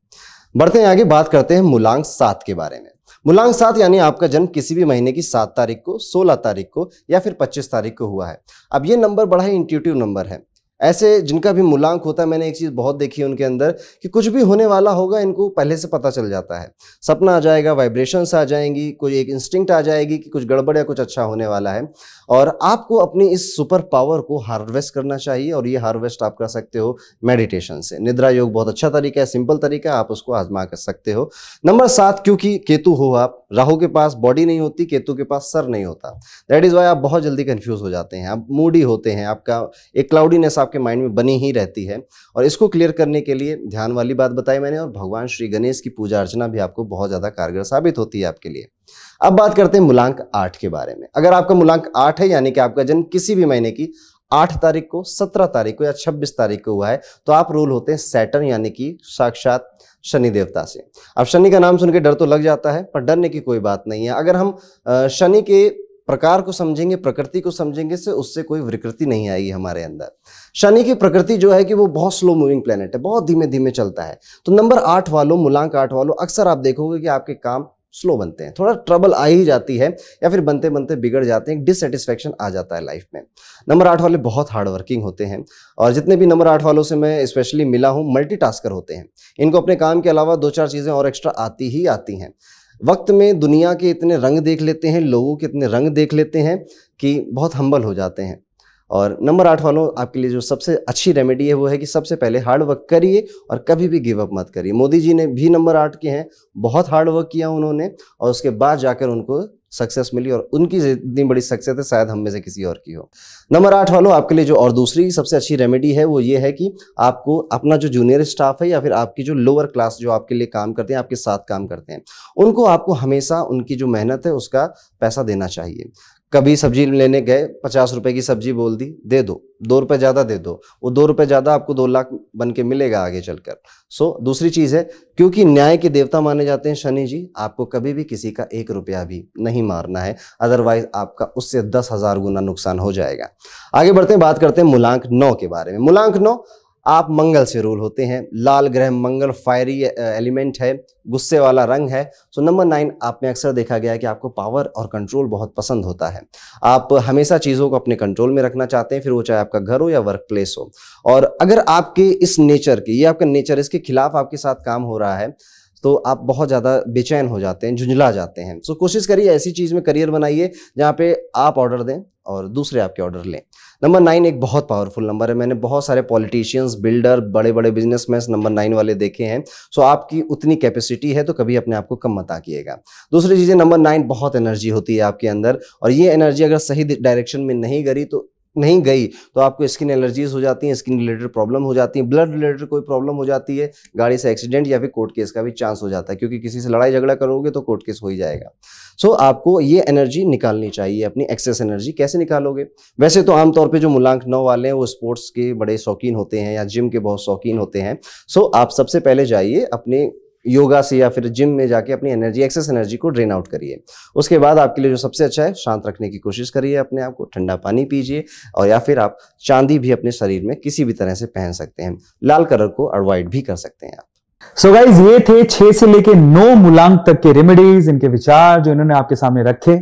बढ़ते हैं आगे, बात करते हैं मूलांक 7 के बारे में। मूलांक 7 यानी आपका जन्म किसी भी महीने की 7 तारीख को, 16 तारीख को या फिर 25 तारीख को हुआ है। अब ये नंबर बड़ा ही इंट्यूटिव नंबर है। ऐसे जिनका भी मूलांक होता है, मैंने एक चीज़ बहुत देखी है उनके अंदर कि कुछ भी होने वाला होगा इनको पहले से पता चल जाता है। सपना आ जाएगा, वाइब्रेशंस आ जाएंगी, कोई एक इंस्टिंक्ट आ जाएगी कि कुछ गड़बड़ या कुछ अच्छा होने वाला है। और आपको अपनी इस सुपर पावर को हार्वेस्ट करना चाहिए, और ये हार्वेस्ट आप कर सकते हो मेडिटेशन से। निद्रा योग बहुत अच्छा तरीका है, सिंपल तरीका है, आप उसको आजमा कर सकते हो। नंबर 7 क्योंकि केतु हो आप, राहु के पास बॉडी नहीं होती, केतु के पास सर नहीं होता। दैट इज वाई आप बहुत जल्दी कंफ्यूज हो जाते हैं, आप मूडी होते हैं, आपका एक क्लाउडीनेस आपके माइंड में बनी ही रहती है। और इसको क्लियर करने के लिए ध्यान वाली बात बताई मैंने, और भगवान श्री गणेश की पूजा अर्चना भी आपको बहुत ज्यादा कारगर साबित होती है आपके लिए। अब बात करते हैं मूलांक 8 के बारे में। अगर आपका मूलांक 8 है, यानी कि आपका जन्म किसी भी महीने की 8 तारीख को, 17 तारीख को या 26 तारीख को हुआ है, तो आप रूल होते हैं सैटर्न यानी कि साक्षात शनि देवता से। अब शनि का नाम सुन के डर तो लग जाता है, पर डरने की कोई बात नहीं है। अगर हम शनि के प्रकार को समझेंगे, प्रकृति को समझेंगे, से उससे कोई विकृति नहीं आएगी हमारे अंदर। शनि की प्रकृति जो है कि वो बहुत स्लो मूविंग प्लेनेट है, बहुत धीमे धीमे चलता है। तो नंबर 8 वालों, मूलांक 8 वालों, अक्सर आप देखोगे कि आपके काम स्लो बनते हैं, थोड़ा ट्रबल आ ही जाती है, या फिर बनते बनते बिगड़ जाते हैं, डिससेटिस्फैक्शन आ जाता है लाइफ में। नंबर 8 वाले बहुत हार्ड वर्किंग होते हैं, और जितने भी नंबर 8 वालों से मैं स्पेशली मिला हूं, मल्टीटास्कर होते हैं। इनको अपने काम के अलावा 2-4 चीजें और एक्स्ट्रा आती ही आती हैं। वक्त में दुनिया के इतने रंग देख लेते हैं, लोगों के इतने रंग देख लेते हैं कि बहुत हम्बल हो जाते हैं। और नंबर 8 वालों, आपके लिए जो सबसे अच्छी रेमेडी है वो है कि सबसे पहले हार्ड वर्क करिए और कभी भी गिव अप मत करिए। मोदी जी ने भी नंबर 8 के हैं, बहुत हार्ड वर्क किया उन्होंने, और उसके बाद जाकर उनको सक्सेस मिली, और उनकी इतनी बड़ी सक्सेस है शायद हम में से किसी और की हो। नंबर 8 वालों, आपके लिए जो और दूसरी सबसे अच्छी रेमेडी है वो ये है कि आपको अपना जो जूनियर स्टाफ है, या फिर आपकी जो लोअर क्लास जो आपके लिए काम करते हैं, आपके साथ काम करते हैं, उनको आपको हमेशा उनकी जो मेहनत है उसका पैसा देना चाहिए। कभी सब्जी लेने गए, 50 रुपए की सब्जी बोल दी, दे दो, 2 रुपए ज्यादा दे दो, वो 2 रुपए ज्यादा आपको 2 लाख बन के मिलेगा आगे चलकर। दूसरी चीज है, क्योंकि न्याय के देवता माने जाते हैं शनि जी, आपको कभी भी किसी का 1 रुपया भी नहीं मारना है, अदरवाइज आपका उससे 10,000 गुना नुकसान हो जाएगा। आगे बढ़ते हैं, बात करते हैं मूलांक 9 के बारे में। मूलांक 9, आप मंगल से रूल होते हैं। लाल ग्रह मंगल फायरी एलिमेंट है, गुस्से वाला रंग है। सो नंबर 9, आप में अक्सर देखा गया है कि आपको पावर और कंट्रोल बहुत पसंद होता है। आप हमेशा चीज़ों को अपने कंट्रोल में रखना चाहते हैं, फिर वो चाहे आपका घर हो या वर्क प्लेस हो। और अगर आपके इस नेचर की, ये आपका नेचर, इसके खिलाफ आपके साथ काम हो रहा है, तो आप बहुत ज़्यादा बेचैन हो जाते हैं, झुंझला जाते हैं। सो कोशिश करिए ऐसी चीज़ में करियर बनाइए जहाँ पे आप ऑर्डर दें और दूसरे आपके ऑर्डर लें। नंबर 9 एक बहुत पावरफुल नंबर है। मैंने बहुत सारे पॉलिटिशियंस, बिल्डर, बड़े बड़े बिजनेसमैन नंबर 9 वाले देखे हैं। सो आपकी उतनी कैपेसिटी है, तो कभी अपने आप को कम मत आकिएगा। दूसरी चीज़ें, नंबर 9 बहुत एनर्जी होती है आपके अंदर, और ये एनर्जी अगर सही डायरेक्शन में नहीं गई तो आपको स्किन एलर्जीज हो जाती हैं, स्किन रिलेटेड प्रॉब्लम हो जाती है, ब्लड रिलेटेड कोई प्रॉब्लम हो जाती है, गाड़ी से एक्सीडेंट या फिर कोर्ट केस का भी चांस हो जाता है, क्योंकि किसी से लड़ाई झगड़ा करोगे तो कोर्ट केस हो ही जाएगा। सो आपको ये एनर्जी निकालनी चाहिए, अपनी एक्सेस एनर्जी। कैसे निकालोगे? वैसे तो आमतौर पे जो मूलांक 9 वाले हैं वो स्पोर्ट्स के बड़े शौकीन होते हैं या जिम के बहुत शौकीन होते हैं। सो आप सबसे पहले जाइए अपने योगा से या फिर जिम में जाके अपनी एनर्जी, एक्सेस एनर्जी को ड्रेन आउट करिए। उसके बाद आपके लिए जो सबसे अच्छा है, शांत रखने की कोशिश करिए अपने आप को, ठंडा पानी पीजिए, और या फिर आप चांदी भी अपने शरीर में किसी भी तरह से पहन सकते हैं। लाल कलर को अवॉइड भी कर सकते हैं आप। सो गाइज, ये थे 6 से लेके 9 मूलांक तक के रेमेडीज, इनके विचार जो इन्होंने आपके सामने रखे।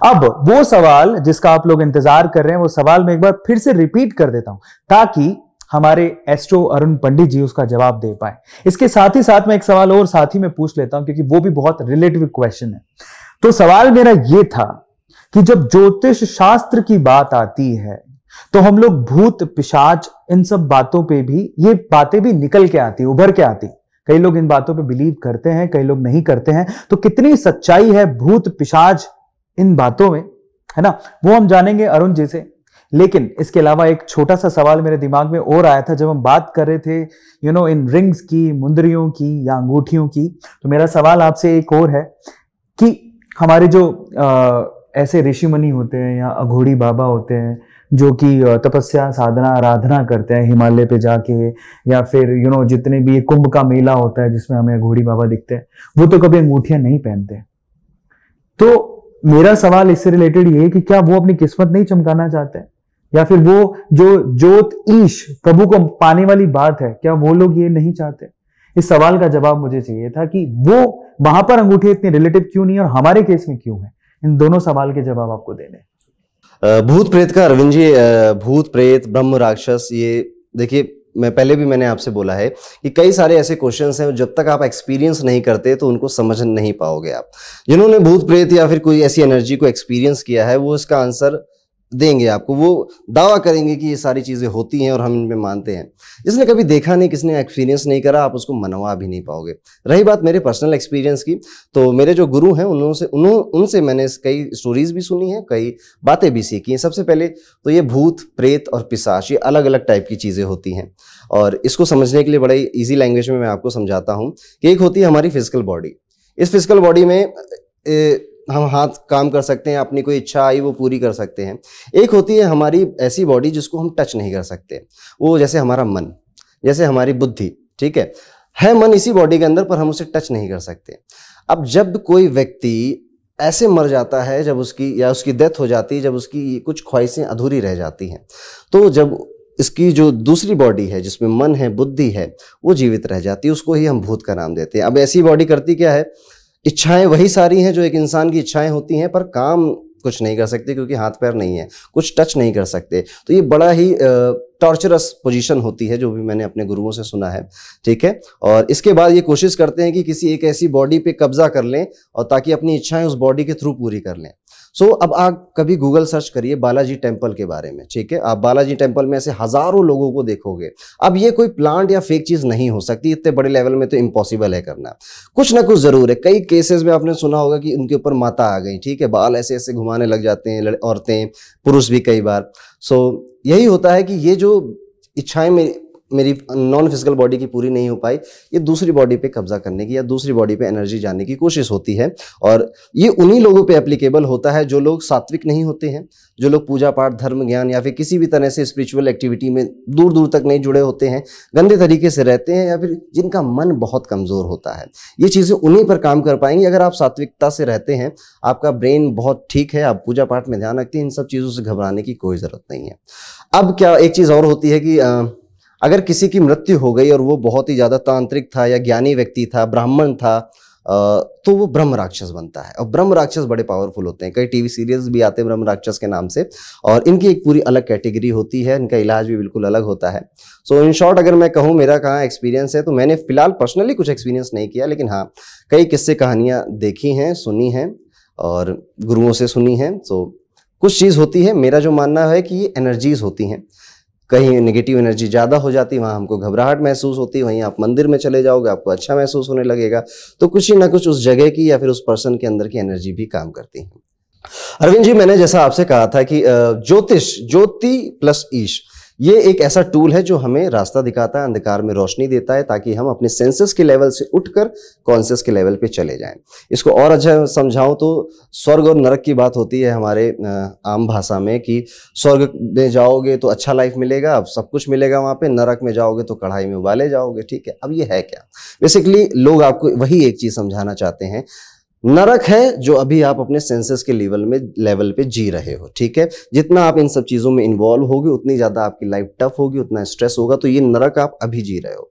अब वो सवाल जिसका आप लोग इंतजार कर रहे हैं, वो सवाल मैं एक बार फिर से रिपीट कर देता हूं, ताकि हमारे एस्ट्रो अरुण पंडित जी उसका जवाब दे पाए। इसके साथ ही साथ मैं एक सवाल और साथ ही में पूछ लेता हूं, क्योंकि वो भी बहुत रिलेटिव क्वेश्चन है। तो सवाल मेरा ये था कि जब ज्योतिष शास्त्र की बात आती है, तो हम लोग भूत, पिशाच, इन सब बातों पे भी, ये बातें भी निकल के आती, उभर के आती। कई लोग इन बातों पे बिलीव करते हैं, कई लोग नहीं करते हैं। तो कितनी सच्चाई है भूत, पिशाच इन बातों में, है ना, वो हम जानेंगे अरुण जी से। लेकिन इसके अलावा एक छोटा सा सवाल मेरे दिमाग में और आया था जब हम बात कर रहे थे इन रिंग्स की, मुंदरियों की या अंगूठियों की। तो मेरा सवाल आपसे एक और है कि हमारे जो ऐसे ऋषि मुनि होते हैं या अघोड़ी बाबा होते हैं, जो कि तपस्या, साधना, आराधना करते हैं हिमालय पे जाके, या फिर जितने भी कुंभ का मेला होता है जिसमें हमें अघोड़ी बाबा दिखते हैं, वो तो कभी अंगूठियां नहीं पहनते। तो मेरा सवाल इससे रिलेटेड ये है कि क्या वो अपनी किस्मत नहीं चमकाना चाहते हैं, या फिर वो जो ज्योत ईश प्रभु को पाने वाली बात है, क्या वो लोग ये नहीं चाहते? इस सवाल का जवाब मुझे चाहिए था कि वो वहां पर अंगूठी इतनी रिलेटिव क्यों नहीं और हमारे केस में क्यों है। इन दोनों सवाल के जवाब आपको देने। भूत प्रेत का अरविंद जी, भूत प्रेत, ब्रह्म राक्षस, ये देखिए मैंने आपसे बोला है कि कई सारे ऐसे क्वेश्चंस हैं जब तक आप एक्सपीरियंस नहीं करते तो उनको समझ नहीं पाओगे आप। जिन्होंने भूत प्रेत या फिर कोई ऐसी एनर्जी को एक्सपीरियंस किया है वो इसका आंसर देंगे आपको, वो दावा करेंगे कि ये सारी चीज़ें होती हैं और हम इनमें मानते हैं। जिसने कभी देखा नहीं, किसने एक्सपीरियंस नहीं करा, आप उसको मनवा भी नहीं पाओगे। रही बात मेरे पर्सनल एक्सपीरियंस की, तो मेरे जो गुरु हैं उनसे मैंने कई स्टोरीज भी सुनी हैं, कई बातें भी सीखी हैं। सबसे पहले तो ये भूत प्रेत और पिशाच, ये अलग अलग टाइप की चीज़ें होती हैं, और इसको समझने के लिए बड़ा ही ईजी लैंग्वेज में मैं आपको समझाता हूँ कि एक होती है हमारी फिजिकल बॉडी। इस फिजिकल बॉडी में हम हाथ काम कर सकते हैं, अपनी कोई इच्छा आई वो पूरी कर सकते हैं। एक होती है हमारी ऐसी बॉडी जिसको हम टच नहीं कर सकते, वो जैसे हमारा मन, जैसे हमारी बुद्धि, ठीक है मन इसी बॉडी के अंदर, पर हम उसे टच नहीं कर सकते। अब जब कोई व्यक्ति ऐसे मर जाता है, जब उसकी डेथ हो जाती है, जब उसकी कुछ ख्वाहिशें अधूरी रह जाती हैं, तो जब इसकी जो दूसरी बॉडी है जिसमें मन है, बुद्धि है, वो जीवित रह जाती है, उसको ही हम भूत का नाम देते हैं। अब ऐसी बॉडी करती क्या है, इच्छाएं वही सारी हैं जो एक इंसान की इच्छाएं होती हैं, पर काम कुछ नहीं कर सकते क्योंकि हाथ पैर नहीं है, कुछ टच नहीं कर सकते। तो ये बड़ा ही टॉर्चरस पोजीशन होती है, जो भी मैंने अपने गुरुओं से सुना है, ठीक है। और इसके बाद ये कोशिश करते हैं कि किसी एक ऐसी बॉडी पे कब्जा कर लें, और ताकि अपनी इच्छाएं उस बॉडी के थ्रू पूरी कर लें। अब आप कभी गूगल सर्च करिए बालाजी टेम्पल के बारे में, ठीक है। आप बालाजी टेम्पल में ऐसे हजारों लोगों को देखोगे। अब ये कोई प्लांट या फेक चीज नहीं हो सकती, इतने बड़े लेवल में तो इम्पॉसिबल है करना, कुछ ना कुछ जरूर है। कई केसेस में आपने सुना होगा कि उनके ऊपर माता आ गई, ठीक है, बाल ऐसे ऐसे घुमाने लग जाते हैं, औरतें पुरुष भी कई बार। यही होता है कि ये जो इच्छाएं मेरी नॉन फिजिकल बॉडी की पूरी नहीं हो पाई, ये दूसरी बॉडी पे कब्जा करने की या दूसरी बॉडी पे एनर्जी जाने की कोशिश होती है। और ये उन्हीं लोगों पे एप्लीकेबल होता है जो लोग सात्विक नहीं होते हैं, जो लोग पूजा पाठ, धर्म, ज्ञान या फिर किसी भी तरह से स्पिरिचुअल एक्टिविटी में दूर दूर तक नहीं जुड़े होते हैं, गंदे तरीके से रहते हैं, या फिर जिनका मन बहुत कमज़ोर होता है। ये चीज़ें उन्हीं पर काम कर पाएंगी। अगर आप सात्विकता से रहते हैं, आपका ब्रेन बहुत ठीक है, आप पूजा पाठ में ध्यान रखते हैं, इन सब चीज़ों से घबराने की कोई ज़रूरत नहीं है। अब क्या एक चीज़ और होती है कि अगर किसी की मृत्यु हो गई और वो बहुत ही ज़्यादा तांत्रिक था या ज्ञानी व्यक्ति था, ब्राह्मण था, तो वो ब्रह्म राक्षस बनता है। और ब्रह्म राक्षस बड़े पावरफुल होते हैं, कई टीवी सीरियल्स भी आते हैं ब्रह्म राक्षस के नाम से, और इनकी एक पूरी अलग कैटेगरी होती है, इनका इलाज भी बिल्कुल अलग होता है। इन शॉर्ट अगर मैं कहूँ मेरा कहाँ एक्सपीरियंस है, तो मैंने फिलहाल पर्सनली कुछ एक्सपीरियंस नहीं किया, लेकिन हाँ कई किस्से कहानियाँ देखी हैं, सुनी हैं और गुरुओं से सुनी हैं। कुछ चीज़ होती है, मेरा जो मानना है कि ये एनर्जीज होती हैं। कहीं नेगेटिव एनर्जी ज़्यादा हो जाती है, वहाँ हमको घबराहट महसूस होती है, वहीं आप मंदिर में चले जाओगे आपको अच्छा महसूस होने लगेगा। तो कुछ ही ना कुछ उस जगह की या फिर उस पर्सन के अंदर की एनर्जी भी काम करती है। अरविंद जी, मैंने जैसा आपसे कहा था कि ज्योतिष, ज्योति प्लस ईश, ये एक ऐसा टूल है जो हमें रास्ता दिखाता है, अंधकार में रोशनी देता है, ताकि हम अपने सेंसेस के लेवल से उठकर कॉन्शियस के लेवल पे चले जाएं। इसको और अच्छा समझाऊं तो स्वर्ग और नरक की बात होती है हमारे आम भाषा में, कि स्वर्ग में जाओगे तो अच्छा लाइफ मिलेगा, अब सब कुछ मिलेगा वहाँ पे, नरक में जाओगे तो कढ़ाई में उबाले जाओगे, ठीक है। अब ये है क्या? बेसिकली लोग आपको वही एक चीज़ समझाना चाहते हैं। नरक है जो अभी आप अपने सेंसेस के लेवल पे जी रहे हो, ठीक है। जितना आप इन सब चीज़ों में इन्वॉल्व होगे, उतनी ज़्यादा आपकी लाइफ टफ होगी, उतना स्ट्रेस होगा। तो ये नरक आप अभी जी रहे हो।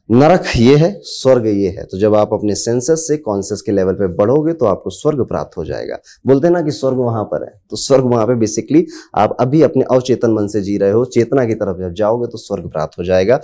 नरक ये है, स्वर्ग ये है। तो जब आप अपने सेंसेस से कॉन्शियस के लेवल पे बढ़ोगे तो आपको स्वर्ग प्राप्त हो जाएगा। बोलते हैं ना कि स्वर्ग वहां पर है, तो स्वर्ग वहां पे बेसिकली आप अभी अपने अवचेतन मन से जी रहे हो। चेतना की तरफ जब जाओगे तो स्वर्ग प्राप्त हो जाएगा,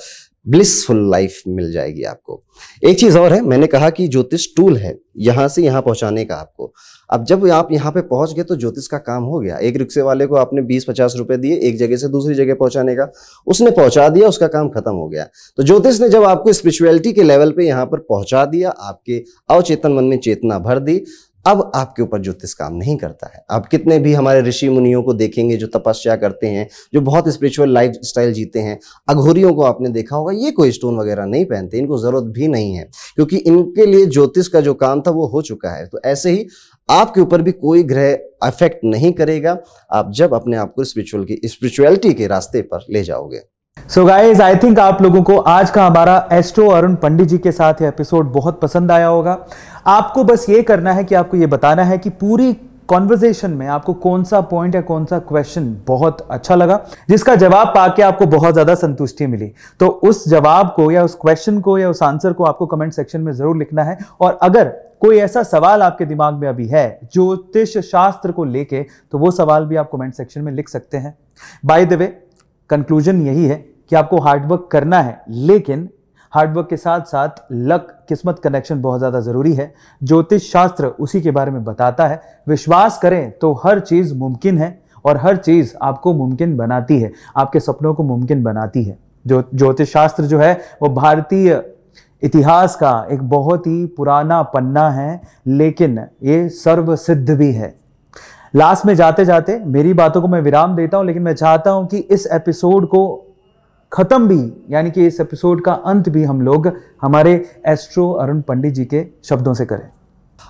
ब्लिसफुल लाइफ मिल जाएगी आपको। एक चीज और है, मैंने कहा कि ज्योतिष टूल है यहां से यहां पहुंचाने का आपको। अब जब आप यहां पे पहुंच गए तो ज्योतिष का काम हो गया। एक रिक्शे वाले को आपने 20-50 रुपए दिए एक जगह से दूसरी जगह पहुंचाने का, उसने पहुंचा दिया, उसका काम खत्म हो गया। तो ज्योतिष ने जब आपको स्पिरिचुअलिटी के लेवल पे यहां पर पहुंचा दिया, आपके अवचेतन मन में चेतना भर दी, अब आपके ऊपर ज्योतिष काम नहीं करता है। आप कितने भी हमारे ऋषि मुनियों को देखेंगे जो तपस्या करते हैं, जो बहुत स्पिरिचुअल लाइफ स्टाइल जीते हैं, अघोरियों को आपने देखा होगा, ये कोई स्टोन वगैरह नहीं पहनते, इनको जरूरत भी नहीं है, क्योंकि इनके लिए ज्योतिष का जो काम था वो हो चुका है। तो ऐसे ही आपके ऊपर भी कोई ग्रह अफेक्ट नहीं करेगा, आप जब अपने आप को स्पिरिचुअलिटी के रास्ते पर ले जाओगे। सो गाइज, आई थिंक आप लोगों को आज का हमारा एस्ट्रो अरुण पंडित जी के साथ ये एपिसोड बहुत पसंद आया होगा। आपको बस ये करना है कि आपको ये बताना है कि पूरी कॉन्वर्सेशन में आपको कौन सा पॉइंट या कौन सा क्वेश्चन बहुत अच्छा लगा, जिसका जवाब पाके आपको बहुत ज्यादा संतुष्टि मिली। तो उस जवाब को या उस क्वेश्चन को या उस आंसर को आपको कमेंट सेक्शन में जरूर लिखना है। और अगर कोई ऐसा सवाल आपके दिमाग में अभी है ज्योतिष शास्त्र को लेके, तो वो सवाल भी आप कमेंट सेक्शन में लिख सकते हैं। बाय द वे, कंक्लूजन यही है कि आपको हार्डवर्क करना है, लेकिन हार्डवर्क के साथ साथ लक, किस्मत, कनेक्शन बहुत ज्यादा जरूरी है। ज्योतिष शास्त्र उसी के बारे में बताता है। विश्वास करें तो हर चीज मुमकिन है, और हर चीज आपको मुमकिन बनाती है, आपके सपनों को मुमकिन बनाती है। जो ज्योतिष शास्त्र जो है वो भारतीय इतिहास का एक बहुत ही पुराना पन्ना है, लेकिन ये सर्व सिद्ध भी है। लास्ट में जाते जाते मेरी बातों को मैं विराम देता हूं, लेकिन मैं चाहता हूं कि इस एपिसोड को खत्म भी, यानी कि इस एपिसोड का अंत भी हम लोग हमारे एस्ट्रो अरुण पंडित जी के शब्दों से करें।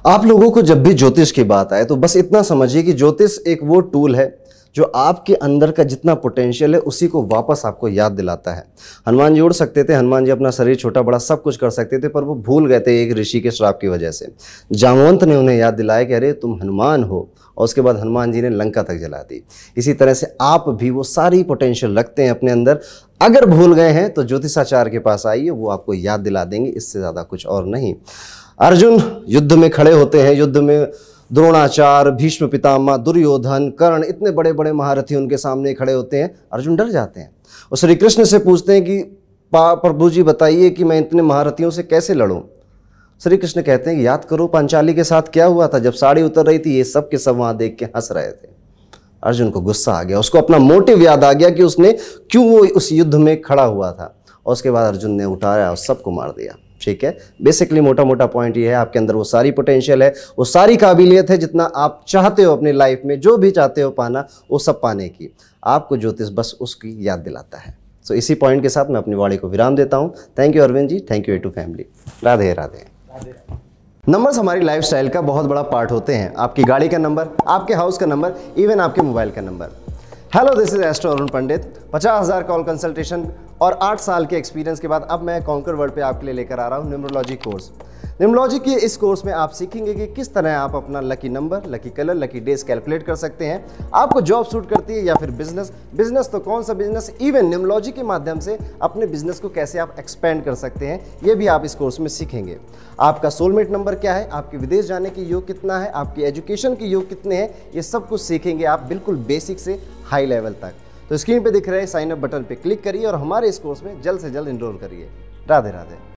आप लोगों को जब भी ज्योतिष की बात आए तो बस इतना समझिए कि ज्योतिष एक वो टूल है जो आपके अंदर का जितना पोटेंशियल है उसी को वापस आपको याद दिलाता है। हनुमान जी उड़ सकते थे, हनुमान जी अपना शरीर छोटा बड़ा सब कुछ कर सकते थे, पर वो भूल गए थे एक ऋषि के श्राप की वजह से। जामवंत ने उन्हें याद दिलाया कि अरे तुम हनुमान हो, और उसके बाद हनुमान जी ने लंका तक जला दी। इसी तरह से आप भी वो सारी पोटेंशियल रखते हैं अपने अंदर, अगर भूल गए हैं तो ज्योतिषाचार्य के पास आइए, वो आपको याद दिला देंगे, इससे ज़्यादा कुछ और नहीं। अर्जुन युद्ध में खड़े होते हैं, युद्ध में द्रोणाचार्य, भीष्म पितामह, दुर्योधन, कर्ण, इतने बड़े बड़े महारथी उनके सामने खड़े होते हैं, अर्जुन डर जाते हैं और श्री कृष्ण से पूछते हैं कि प्रभु जी बताइए कि मैं इतने महारथियों से कैसे लड़ूं। श्री कृष्ण कहते हैं कि याद करो पांचाली के साथ क्या हुआ था, जब साड़ी उतर रही थी ये सब के सब वहां देख के हंस रहे थे। अर्जुन को गुस्सा आ गया, उसको अपना मोटिव याद आ गया कि उसने क्यों वो उस युद्ध में खड़ा हुआ था, और उसके बाद अर्जुन ने उठाया और सबको मार दिया। ठीक है, बेसिकली मोटा मोटा पॉइंट ये है, आपके अंदर वो सारी पोटेंशियल है, वो सारी काबिलियत है, जितना आप चाहते हो अपनी लाइफ में, जो भी चाहते हो पाना, वो सब पाने की। आपको ज्योतिष बस उसकी याद दिलाता है। सो इसी पॉइंट के साथ मैं अपनी वाणी को विराम देता हूँ। Thank you Arvind ji, thank you A2 family. Radhe Radhe. Numbers हमारी लाइफस्टाइल का बहुत बड़ा पार्ट होते हैं। आपकी गाड़ी का नंबर, आपके हाउस का नंबर, इवन आपके मोबाइल का number. Hello, this is astro Arun Pandit. 50,000 call consultation और 8 साल के एक्सपीरियंस के बाद अब मैं कॉन्कर वर्ल्ड पे आपके लिए लेकर आ रहा हूँ न्यूमरोलॉजी कोर्स। न्यूमरोलॉजी के इस कोर्स में आप सीखेंगे कि किस तरह आप अपना lucky number, lucky colour, lucky days calculate कर सकते हैं। आपको जॉब सूट करती है या फिर बिजनेस तो कौन सा बिजनेस, इवन न्यूमरोलॉजी के माध्यम से अपने बिजनेस को कैसे आप एक्सपेंड कर सकते हैं, ये भी आप इस कोर्स में सीखेंगे। आपका सोलमेट नंबर क्या है, आपके विदेश जाने की योग कितना है, आपकी एजुकेशन की योग कितने हैं, ये सब कुछ सीखेंगे आप बिल्कुल बेसिक से हाई लेवल तक। तो स्क्रीन पे दिख रहे साइन अप बटन पे क्लिक करिए और हमारे इस कोर्स में जल्द से जल्द एनरोल करिए। राधे राधे।